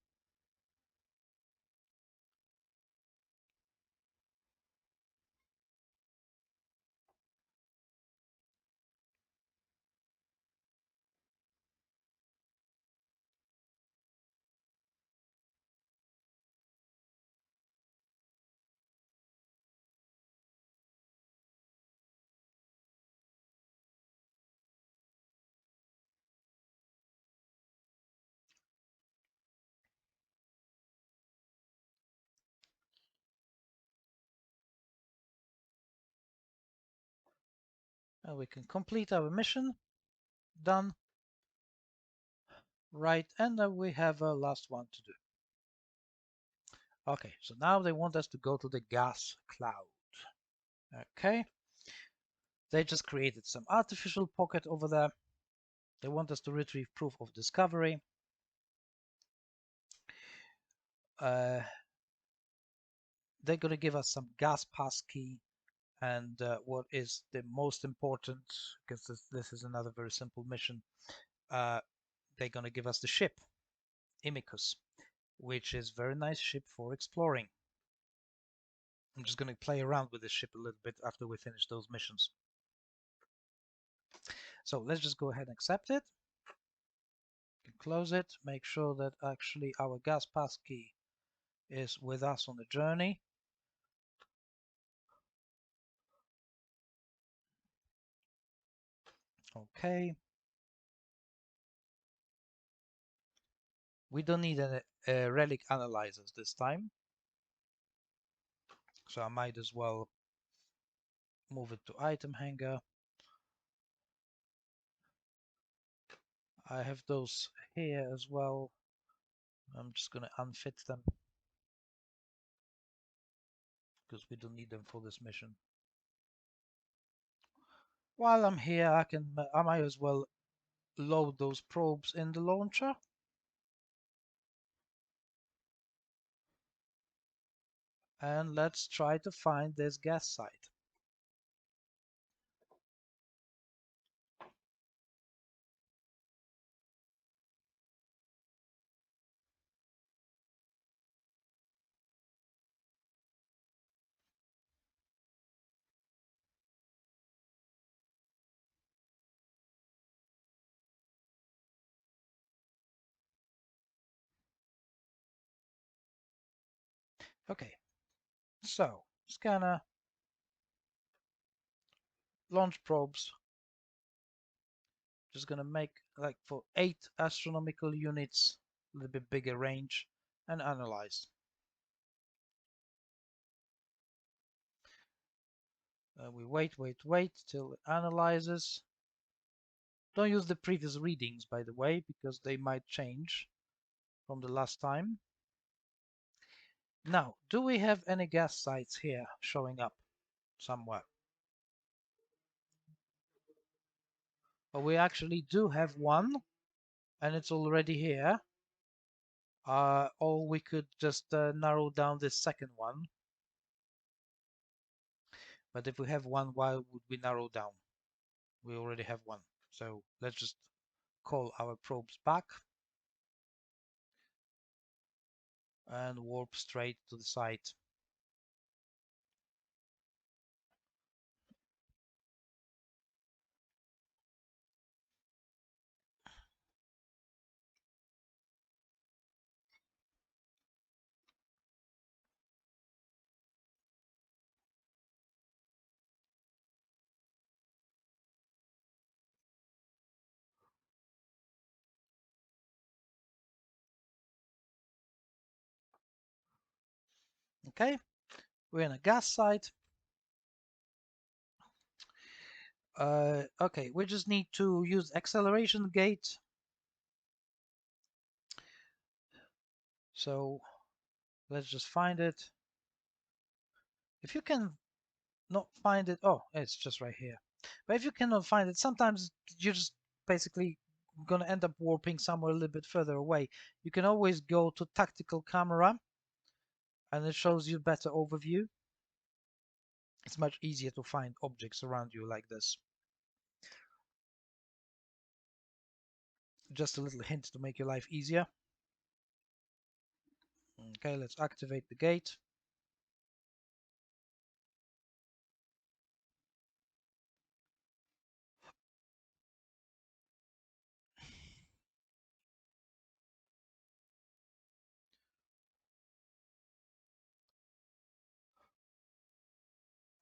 And we can complete our mission. Done. Right, and we have a last one to do. Okay, so now they want us to go to the gas cloud. Okay, they just created some artificial pocket over there. They want us to retrieve proof of discovery. They're going to give us some gas pass key, and what is the most important, because this is another very simple mission, they're going to give us the ship, Imicus, which is a very nice ship for exploring. I'm just going to play around with this ship a little bit after we finish those missions. So let's just go ahead and accept it. Close it. Make sure that actually our gas pass key is with us on the journey. Okay. We don't need a relic analyzers this time. So I might as well move it to item hanger. I have those here as well. I'm just going to unfit them because we don't need them for this mission. While I'm here, I might as well load those probes in the launcher. And let's try to find this gas site. Okay, so scanner, launch probes. Just gonna make like for 8 astronomical units, a little bit bigger range, and analyze. We wait till it analyzes. Don't use the previous readings, by the way, because they might change from the last time. Now, do we have any gas sites here showing up somewhere? Well, we actually do have one, and it's already here. Or we could just narrow down this second one. But if we have one, why would we narrow down? We already have one. So let's just call our probes back and warp straight to the site. Okay, we're in a gas site. Okay, we just need to use acceleration gate. So let's just find it. If you can not find it, oh, it's just right here. But if you cannot find it, sometimes you're just basically going to end up warping somewhere a little bit further away. You can always go to tactical camera and it shows you better overview. It's much easier to find objects around you like this. Just a little hint to make your life easier. Okay, let's activate the gate.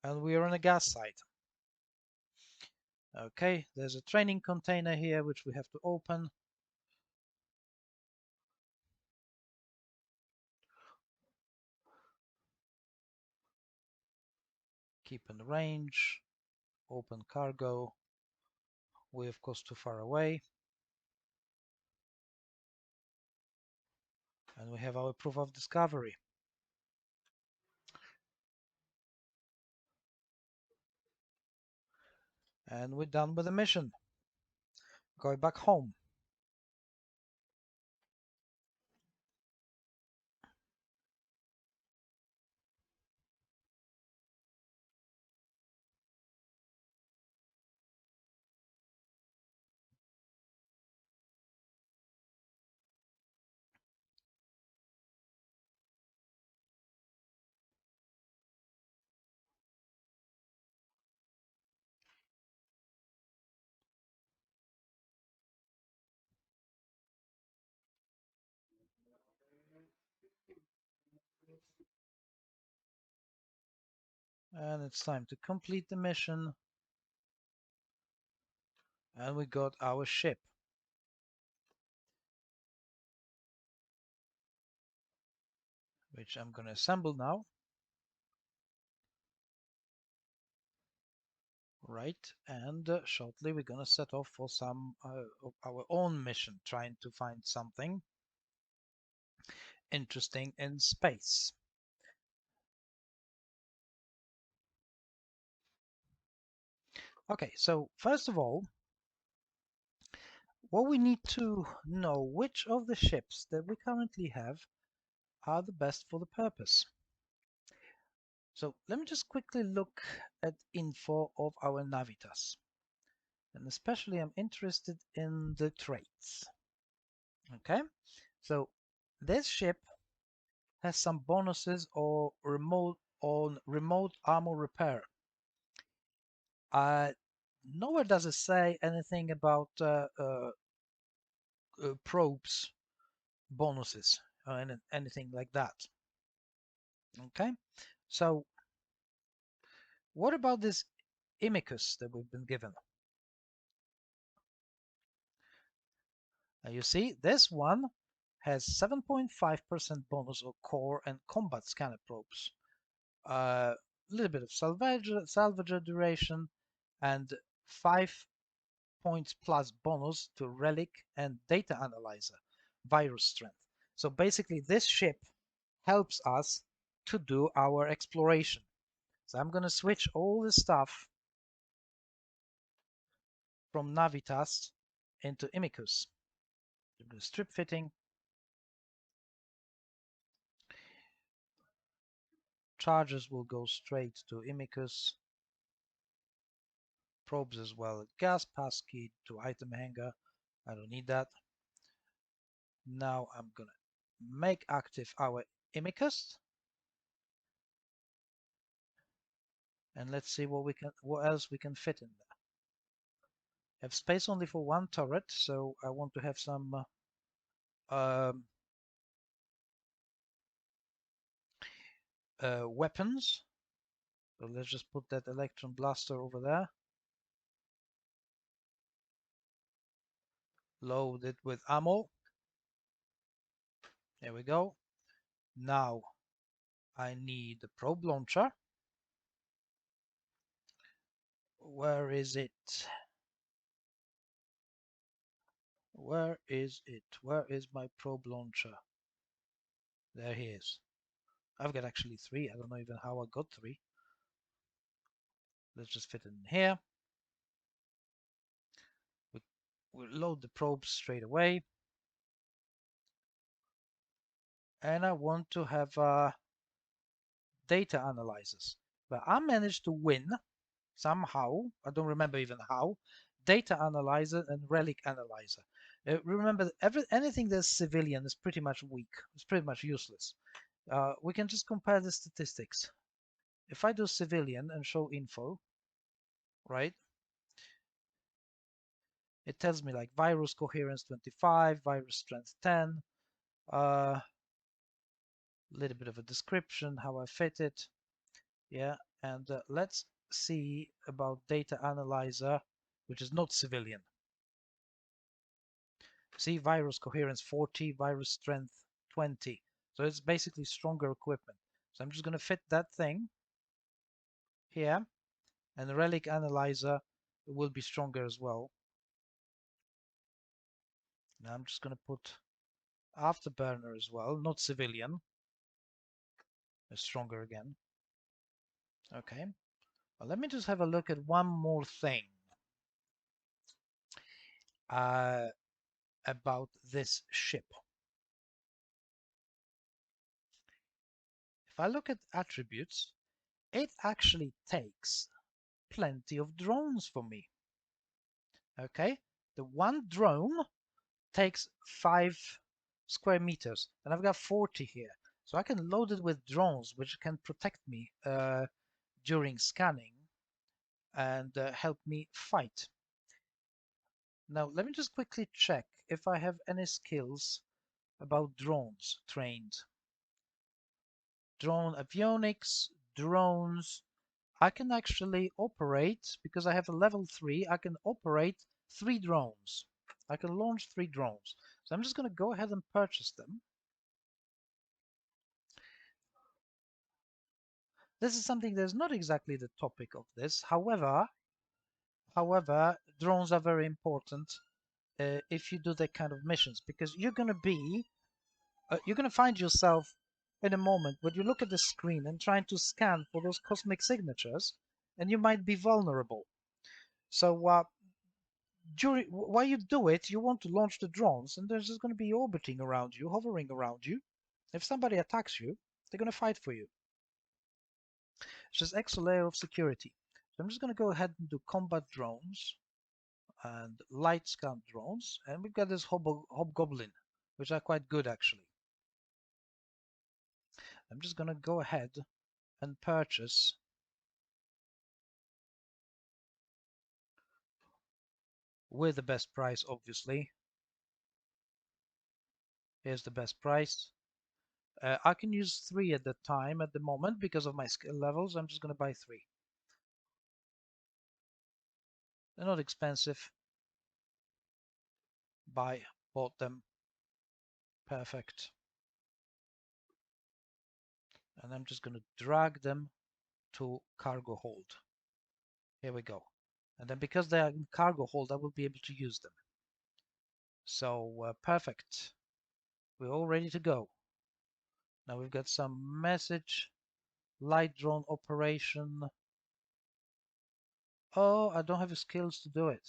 And we are on a gas site. Okay, there's a training container here which we have to open. Keep in range, open cargo. We're of course too far away. And we have our proof of discovery. And we're done with the mission. Going back home. And it's time to complete the mission. And we got our ship. Which I'm going to assemble now. Right, and shortly we're going to set off for some of our own mission, trying to find something interesting in space. Okay, so first of all, what we need to know which of the ships that we currently have are the best for the purpose. So let me just quickly look at info of our Navitas. And especially I'm interested in the traits. Okay, so this ship has some bonuses or remote armor repair. Nowhere does it say anything about probes bonuses or anything like that. Okay, so what about this Imicus that we've been given. Now you see, this one has 7.5% bonus of core and combat scanner probes, a little bit of salvager duration, and 5 points plus bonus to relic and data analyzer, virus strength. So basically, this ship helps us to do our exploration. So I'm going to switch all the stuff from Navitas into Imicus. I'm going to strip fitting. Charges will go straight to Imicus. Probes as well. Gas pass key to item hanger. I don't need that. Now I'm going to make active our Imicus. And let's see what else we can fit in there. I have space only for one turret, so I want to have some weapons. So let's just put that electron blaster over there. Load it with ammo. There we go. Now I need the probe launcher. Where is it? Where is it? Where is my probe launcher? There he is. I've got actually 3. I don't know even how I got 3. Let's just fit it in here. We'll load the probes straight away. And I want to have data analyzers. But I managed to win somehow, I don't remember even how, data analyzer and relic analyzer. Remember, anything that's civilian is pretty much weak. It's pretty much useless. We can just compare the statistics. If I do civilian and show info, right, it tells me like virus coherence 25, virus strength 10, a little bit of a description, how I fit it. Yeah, and let's see about data analyzer, which is not civilian. See, virus coherence 40, virus strength 20. So it's basically stronger equipment. So I'm just going to fit that thing here, and the relic analyzer will be stronger as well. Now I'm just going to put afterburner as well, not civilian. It's stronger again. Okay. Well, let me just have a look at one more thing about this ship. If I look at attributes, it actually takes plenty of drones for me. Okay, the one drone takes 5 square meters, and I've got 40 here. So I can load it with drones, which can protect me during scanning and help me fight. Now, let me just quickly check if I have any skills about drones trained. Drone avionics, drones. I can actually operate, because I have a level 3, I can operate 3 drones. I can launch 3 drones. So I'm just going to go ahead and purchase them. This is something that's not exactly the topic of this. However, drones are very important if you do that kind of missions, because you're going to find yourself in a moment when you look at the screen and trying to scan for those cosmic signatures, and you might be vulnerable. So while you do it, you want to launch the drones, and they're just going to be orbiting around you, hovering around you. If somebody attacks you, they're going to fight for you. It's just extra layer of security. So I'm just going to go ahead and do combat drones and light scan drones, and we've got this hobgoblin, which are quite good actually. I'm just going to go ahead and purchase with the best price, obviously. Here's the best price. I can use 3 at the time at the moment because of my skill levels. I'm just going to buy 3. They're not expensive. Buy, bought them. Perfect. And I'm just going to drag them to cargo hold. Here we go. And then because they are in cargo hold, I will be able to use them. So perfect. We're all ready to go. Now we've got some message, light drone operation. Oh, I don't have the skills to do it.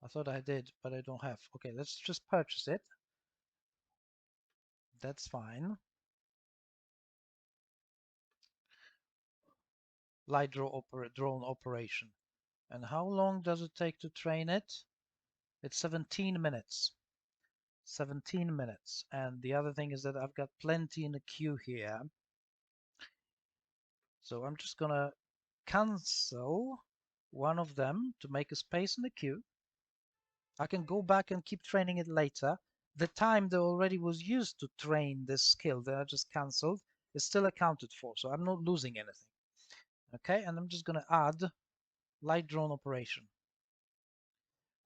I thought I did, but I don't have. Okay, let's just purchase it. That's fine. Light drone operation. And how long does it take to train it? It's 17 minutes. 17 minutes. And the other thing is that I've got plenty in the queue here. So I'm just gonna cancel one of them to make a space in the queue. I can go back and keep training it later. The time that already was used to train this skill that I just cancelled is still accounted for, so I'm not losing anything. Okay, and I'm just going to add light drone operation.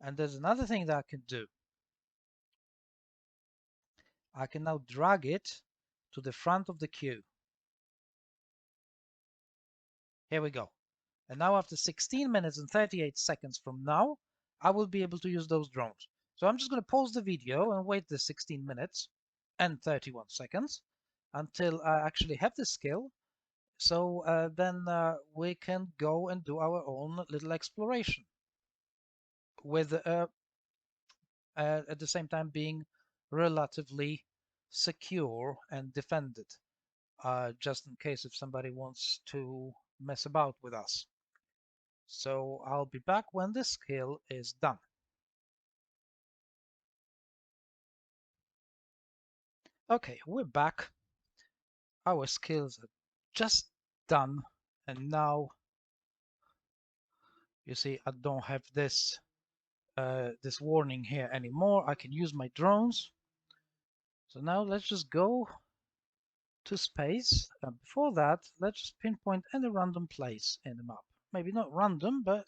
And there's another thing that I can do. I can now drag it to the front of the queue. Here we go. And now after 16 minutes and 38 seconds from now, I will be able to use those drones. So I'm just going to pause the video and wait the 16 minutes and 31 seconds until I actually have the skill. So then we can go and do our own little exploration with at the same time being relatively secure and defended, just in case if somebody wants to mess about with us. So I'll be back when the skill is done. Okay, we're back. Our skills are just done, and now you see I don't have this this warning here anymore. I can use my drones. So now let's just go to space. Before that, let's just pinpoint any random place in the map. Maybe not random, but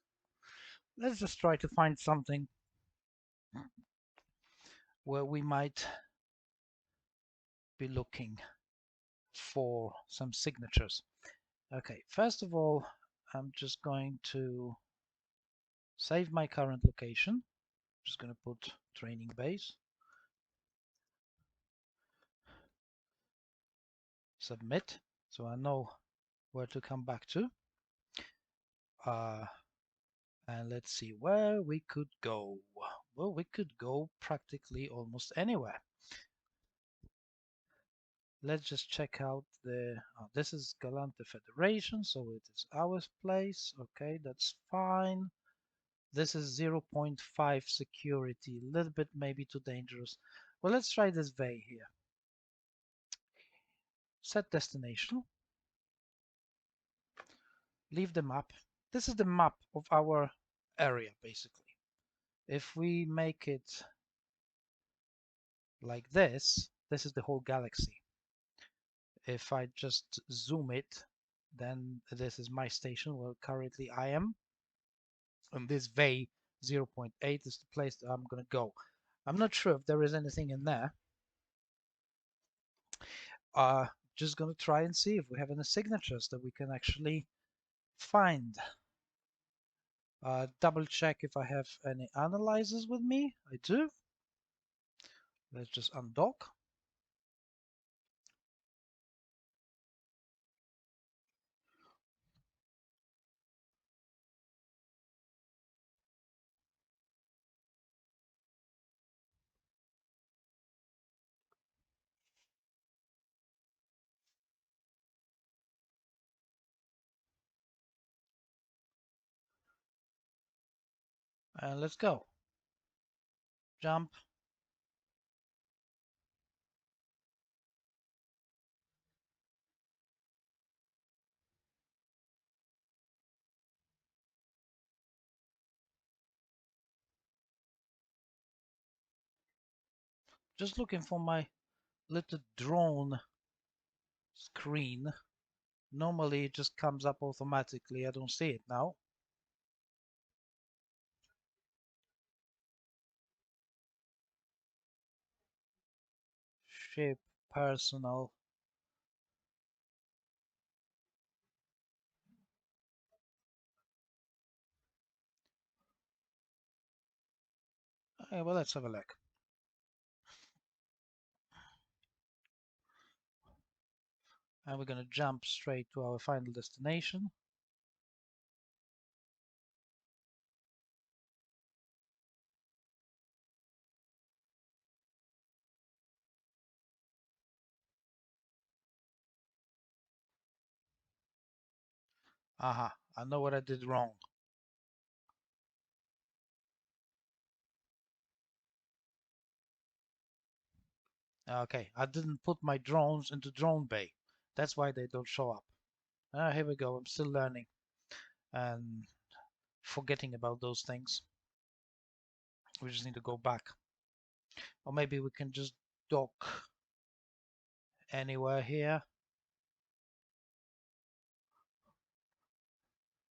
let's just try to find something where we might be looking for some signatures. Okay, first of all, I'm just going to save my current location. I'm just going to put training base. Submit, so I know where to come back to. And let's see where we could go. Well, we could go practically almost anywhere. Let's just check out the, this is Galante Federation, so it is our place. Okay, that's fine. This is 0.5 security, a little bit maybe too dangerous. Well, let's try this bay here. Set destination. Leave the map. This is the map of our area, basically. If we make it like this is the whole galaxy. If I just zoom it, then this is my station where currently I am. And this Vey 0.8 is the place that I'm going to go. I'm not sure if there is anything in there. Just going to try and see if we have any signatures that we can actually find. Double check if I have any analyzers with me. I do. Let's just undock. And let's go. Jump. Just looking for my little drone screen. Normally it just comes up automatically. I don't see it now. ship, personal. Okay, well, let's have a look. And we're going to jump straight to our final destination. Aha, I know what I did wrong. Okay, I didn't put my drones into drone bay. That's why they don't show up. Here we go. I'm still learning and forgetting about those things. We just need to go back. Or maybe we can just dock anywhere here.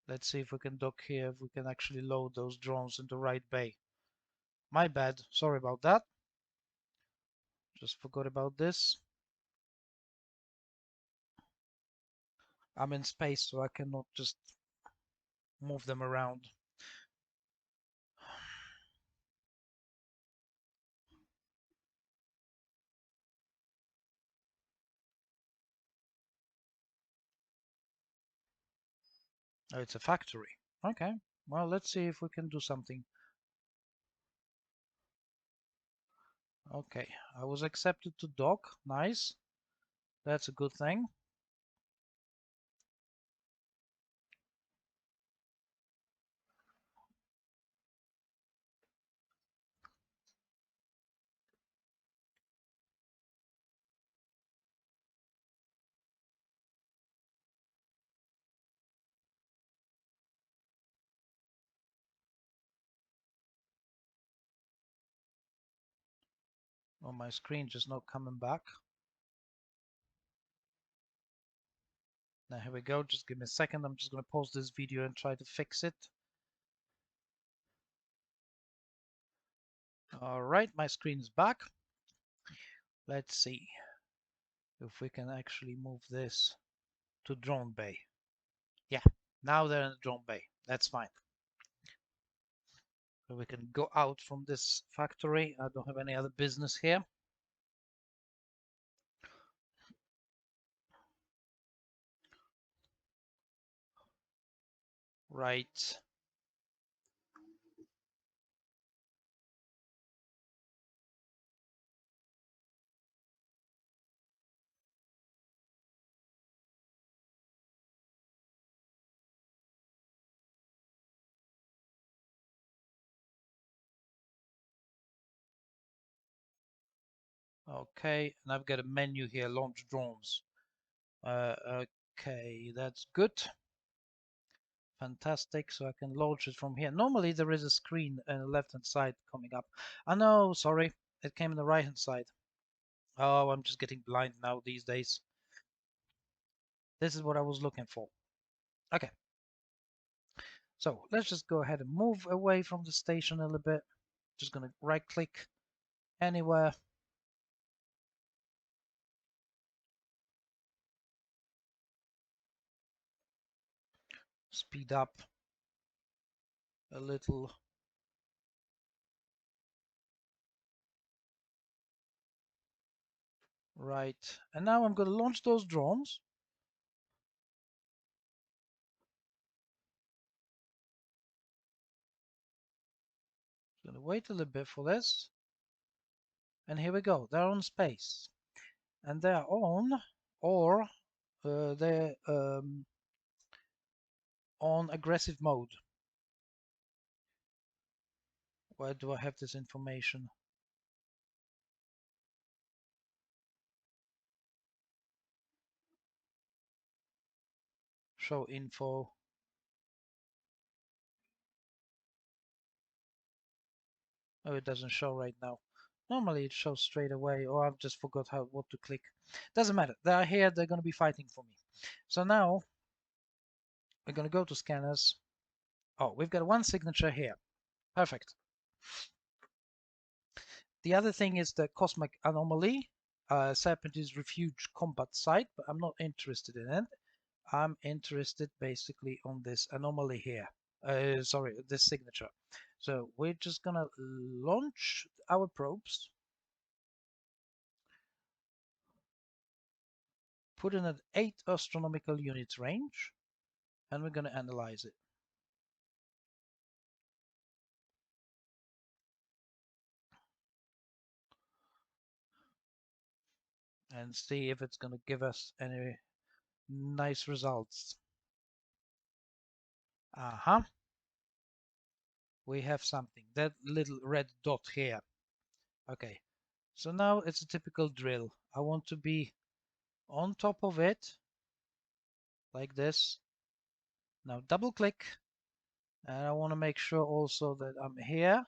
Let's see if we can dock here, if we can actually load those drones into right bay. My bad. Sorry about that. Just forgot about this. I'm in space, so I cannot just move them around. Oh, it's a factory. Okay. Well, let's see if we can do something. Okay, I was accepted to dock. Nice. That's a good thing. Oh, my screen just not coming back. Now here we go. Just give me a second. I'm just going to pause this video and try to fix it. All right, my screen is back. Let's see if we can actually move this to drone bay. Yeah, now they're in the drone bay. That's fine. So we can go out from this factory. I don't have any other business here. Right. Okay, and I've got a menu here, launch drones. Okay, that's good. Fantastic, so I can launch it from here. Normally there is a screen on the left-hand side coming up. I know, sorry, it came on the right-hand side. Oh, I'm just getting blind now these days. This is what I was looking for. Okay, so let's just go ahead and move away from the station a little bit. Just gonna right-click anywhere. Speed up a little. Right, and now I'm going to launch those drones. Going to wait a little bit for this. And here we go. They're on space. And they're on, or they're on aggressive mode. Where do I have this information? Show info. Oh, it doesn't show right now. Normally it shows straight away, or I've just forgot what to click. Doesn't matter. They're here. They're going to be fighting for me. So now we're going to go to scanners. Oh, we've got one signature here. Perfect. The other thing is the cosmic anomaly. Serpenti's Refuge combat site, but I'm not interested in it. I'm interested basically on this anomaly here. Sorry, this signature. So we're just gonna launch our probes, put in at 8 astronomical units range, and we're gonna analyze it. And see if it's gonna give us any nice results. Uh-huh. We have something. That little red dot here. Okay. So now it's a typical drill. I want to be on top of it, like this. Now double click, and I want to make sure also that I'm here.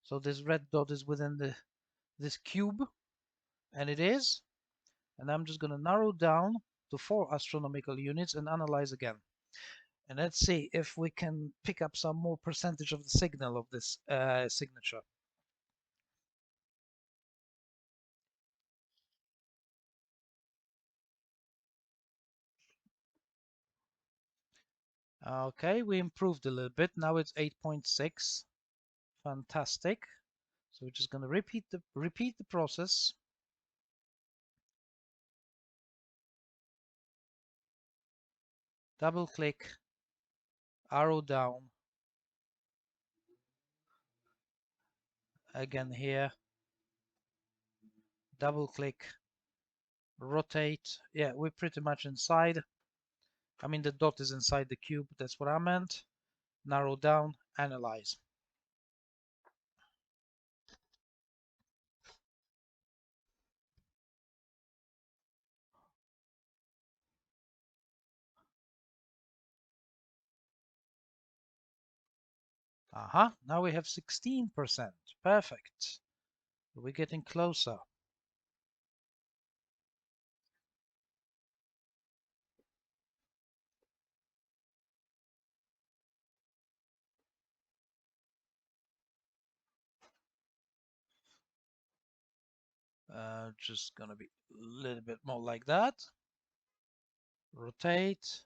So this red dot is within this cube, and it is. And I'm just going to narrow down to 4 astronomical units and analyze again. And let's see if we can pick up some more percentage of the signal of this signature. Okay, we improved a little bit. Now it's 8.6. Fantastic. So we're just going to repeat the process. Double click, arrow down. Again here. Double click, rotate. Yeah, we're pretty much inside. I mean, the dot is inside the cube. That's what I meant. Narrow down, analyze. Aha, now we have 16%. Perfect. We're getting closer. Just gonna be a little bit more like that. Rotate.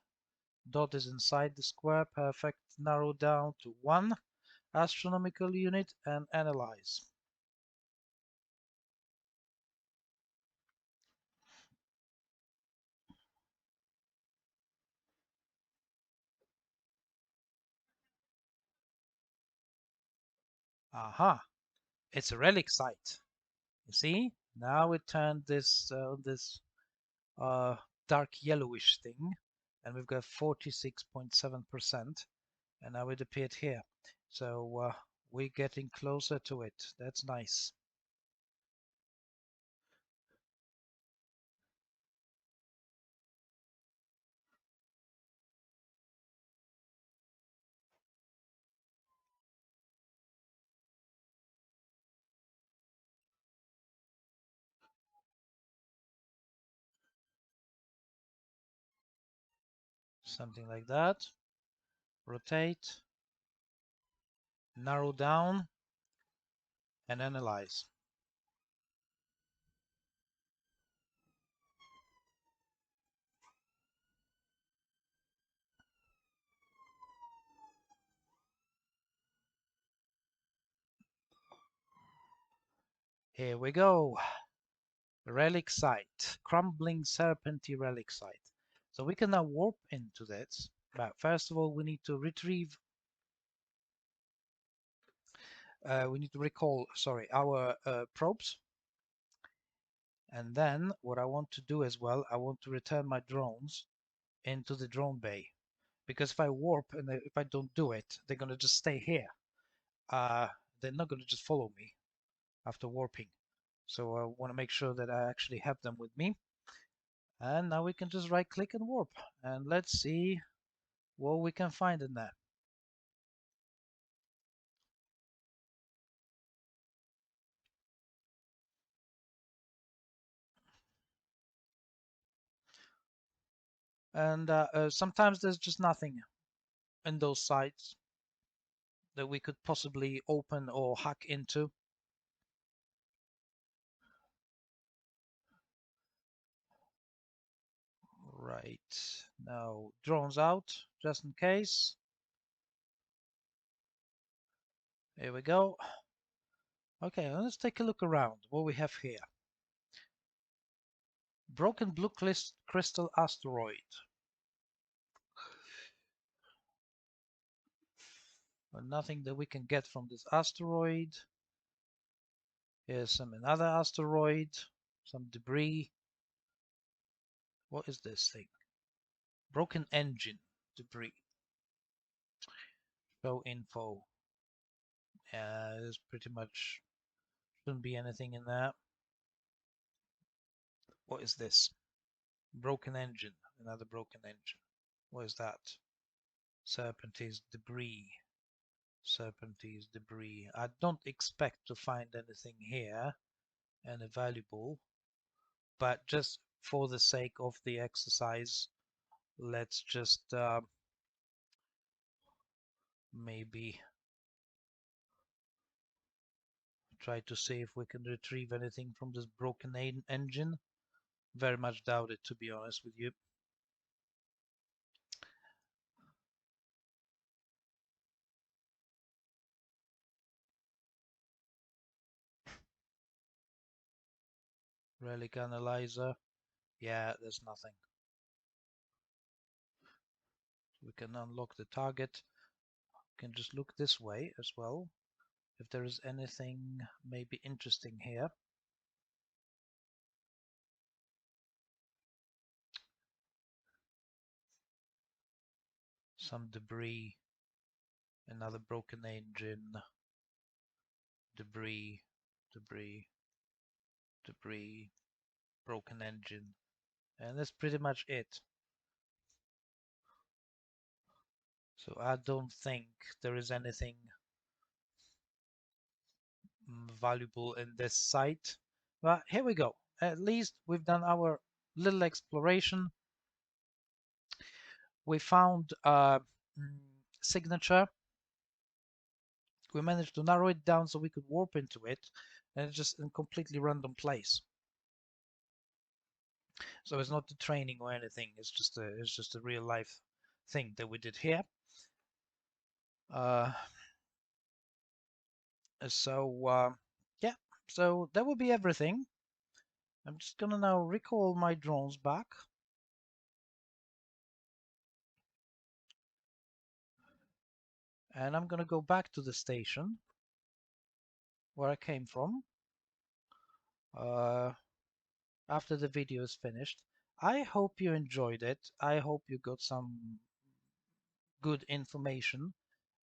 Dot is inside the square. Perfect. Narrow down to 1 astronomical unit and analyze. Aha, it's a relic site. You see, now it turned this dark yellowish thing, and we've got 46.7%, and now it appeared here. So we're getting closer to it. That's nice. Something like that. Rotate, narrow down, and analyze. Here we go. Relic site, crumbling serpenty relic site. So we can now warp into this, but first of all we need to retrieve, we need to recall, sorry, our probes. And then what I want to do as well, I want to return my drones into the drone bay, because if I warp and if I don't do it, they're gonna just stay here. They're not gonna just follow me after warping. So I want to make sure that I actually have them with me. And now we can just right click and warp. And let's see what we can find in there. And sometimes there's just nothing in those sites that we could possibly open or hack into. Right, now drones out, just in case. Here we go. Okay, let's take a look around what we have here. Broken blue crystal asteroid. But nothing that we can get from this asteroid. Here's another asteroid, some debris. What is this thing? Broken engine debris. Show info. Yeah, there's pretty much shouldn't be anything in there. What is this? Broken engine. Another broken engine. What is that? Serpentine debris. Serpentine debris. I don't expect to find anything here, any valuable, but just for the sake of the exercise, let's just maybe try to see if we can retrieve anything from this broken engine. Very much doubt it, to be honest with you. Relic analyzer. Yeah, there's nothing. We can unlock the target. We can just look this way as well. If there is anything maybe interesting here. Some debris. Another broken engine. Debris. Debris. Debris. Broken engine. And that's pretty much it. So I don't think there is anything valuable in this site. But here we go. At least we've done our little exploration. We found a signature. We managed to narrow it down so we could warp into it, and it's just in a completely random place. So it's not the training or anything. It's just a real life thing that we did here. Yeah, so that will be everything. I'm just gonna now recall my drones back. And I'm gonna go back to the station where I came from after the video is finished. I hope you enjoyed it. I hope you got some good information.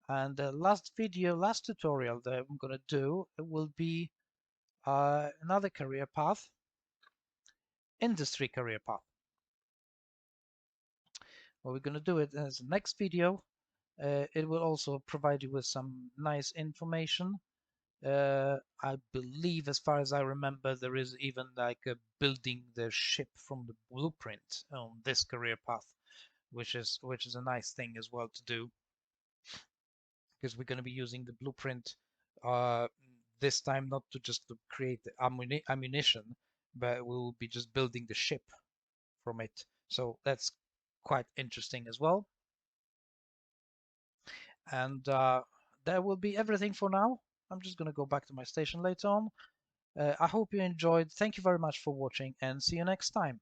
And the last tutorial that I'm gonna do will be another career path, industry career path. Well, we're gonna do it as the next video. It will also provide you with some nice information. I believe, as far as I remember, there is even like a building the ship from the blueprint on this career path, which is a nice thing as well to do, because we're going to be using the blueprint this time not to just to create the ammunition, but we will be just building the ship from it. So that's quite interesting as well. And that will be everything for now. I'm just going to go back to my station later on. I hope you enjoyed. Thank you very much for watching and see you next time.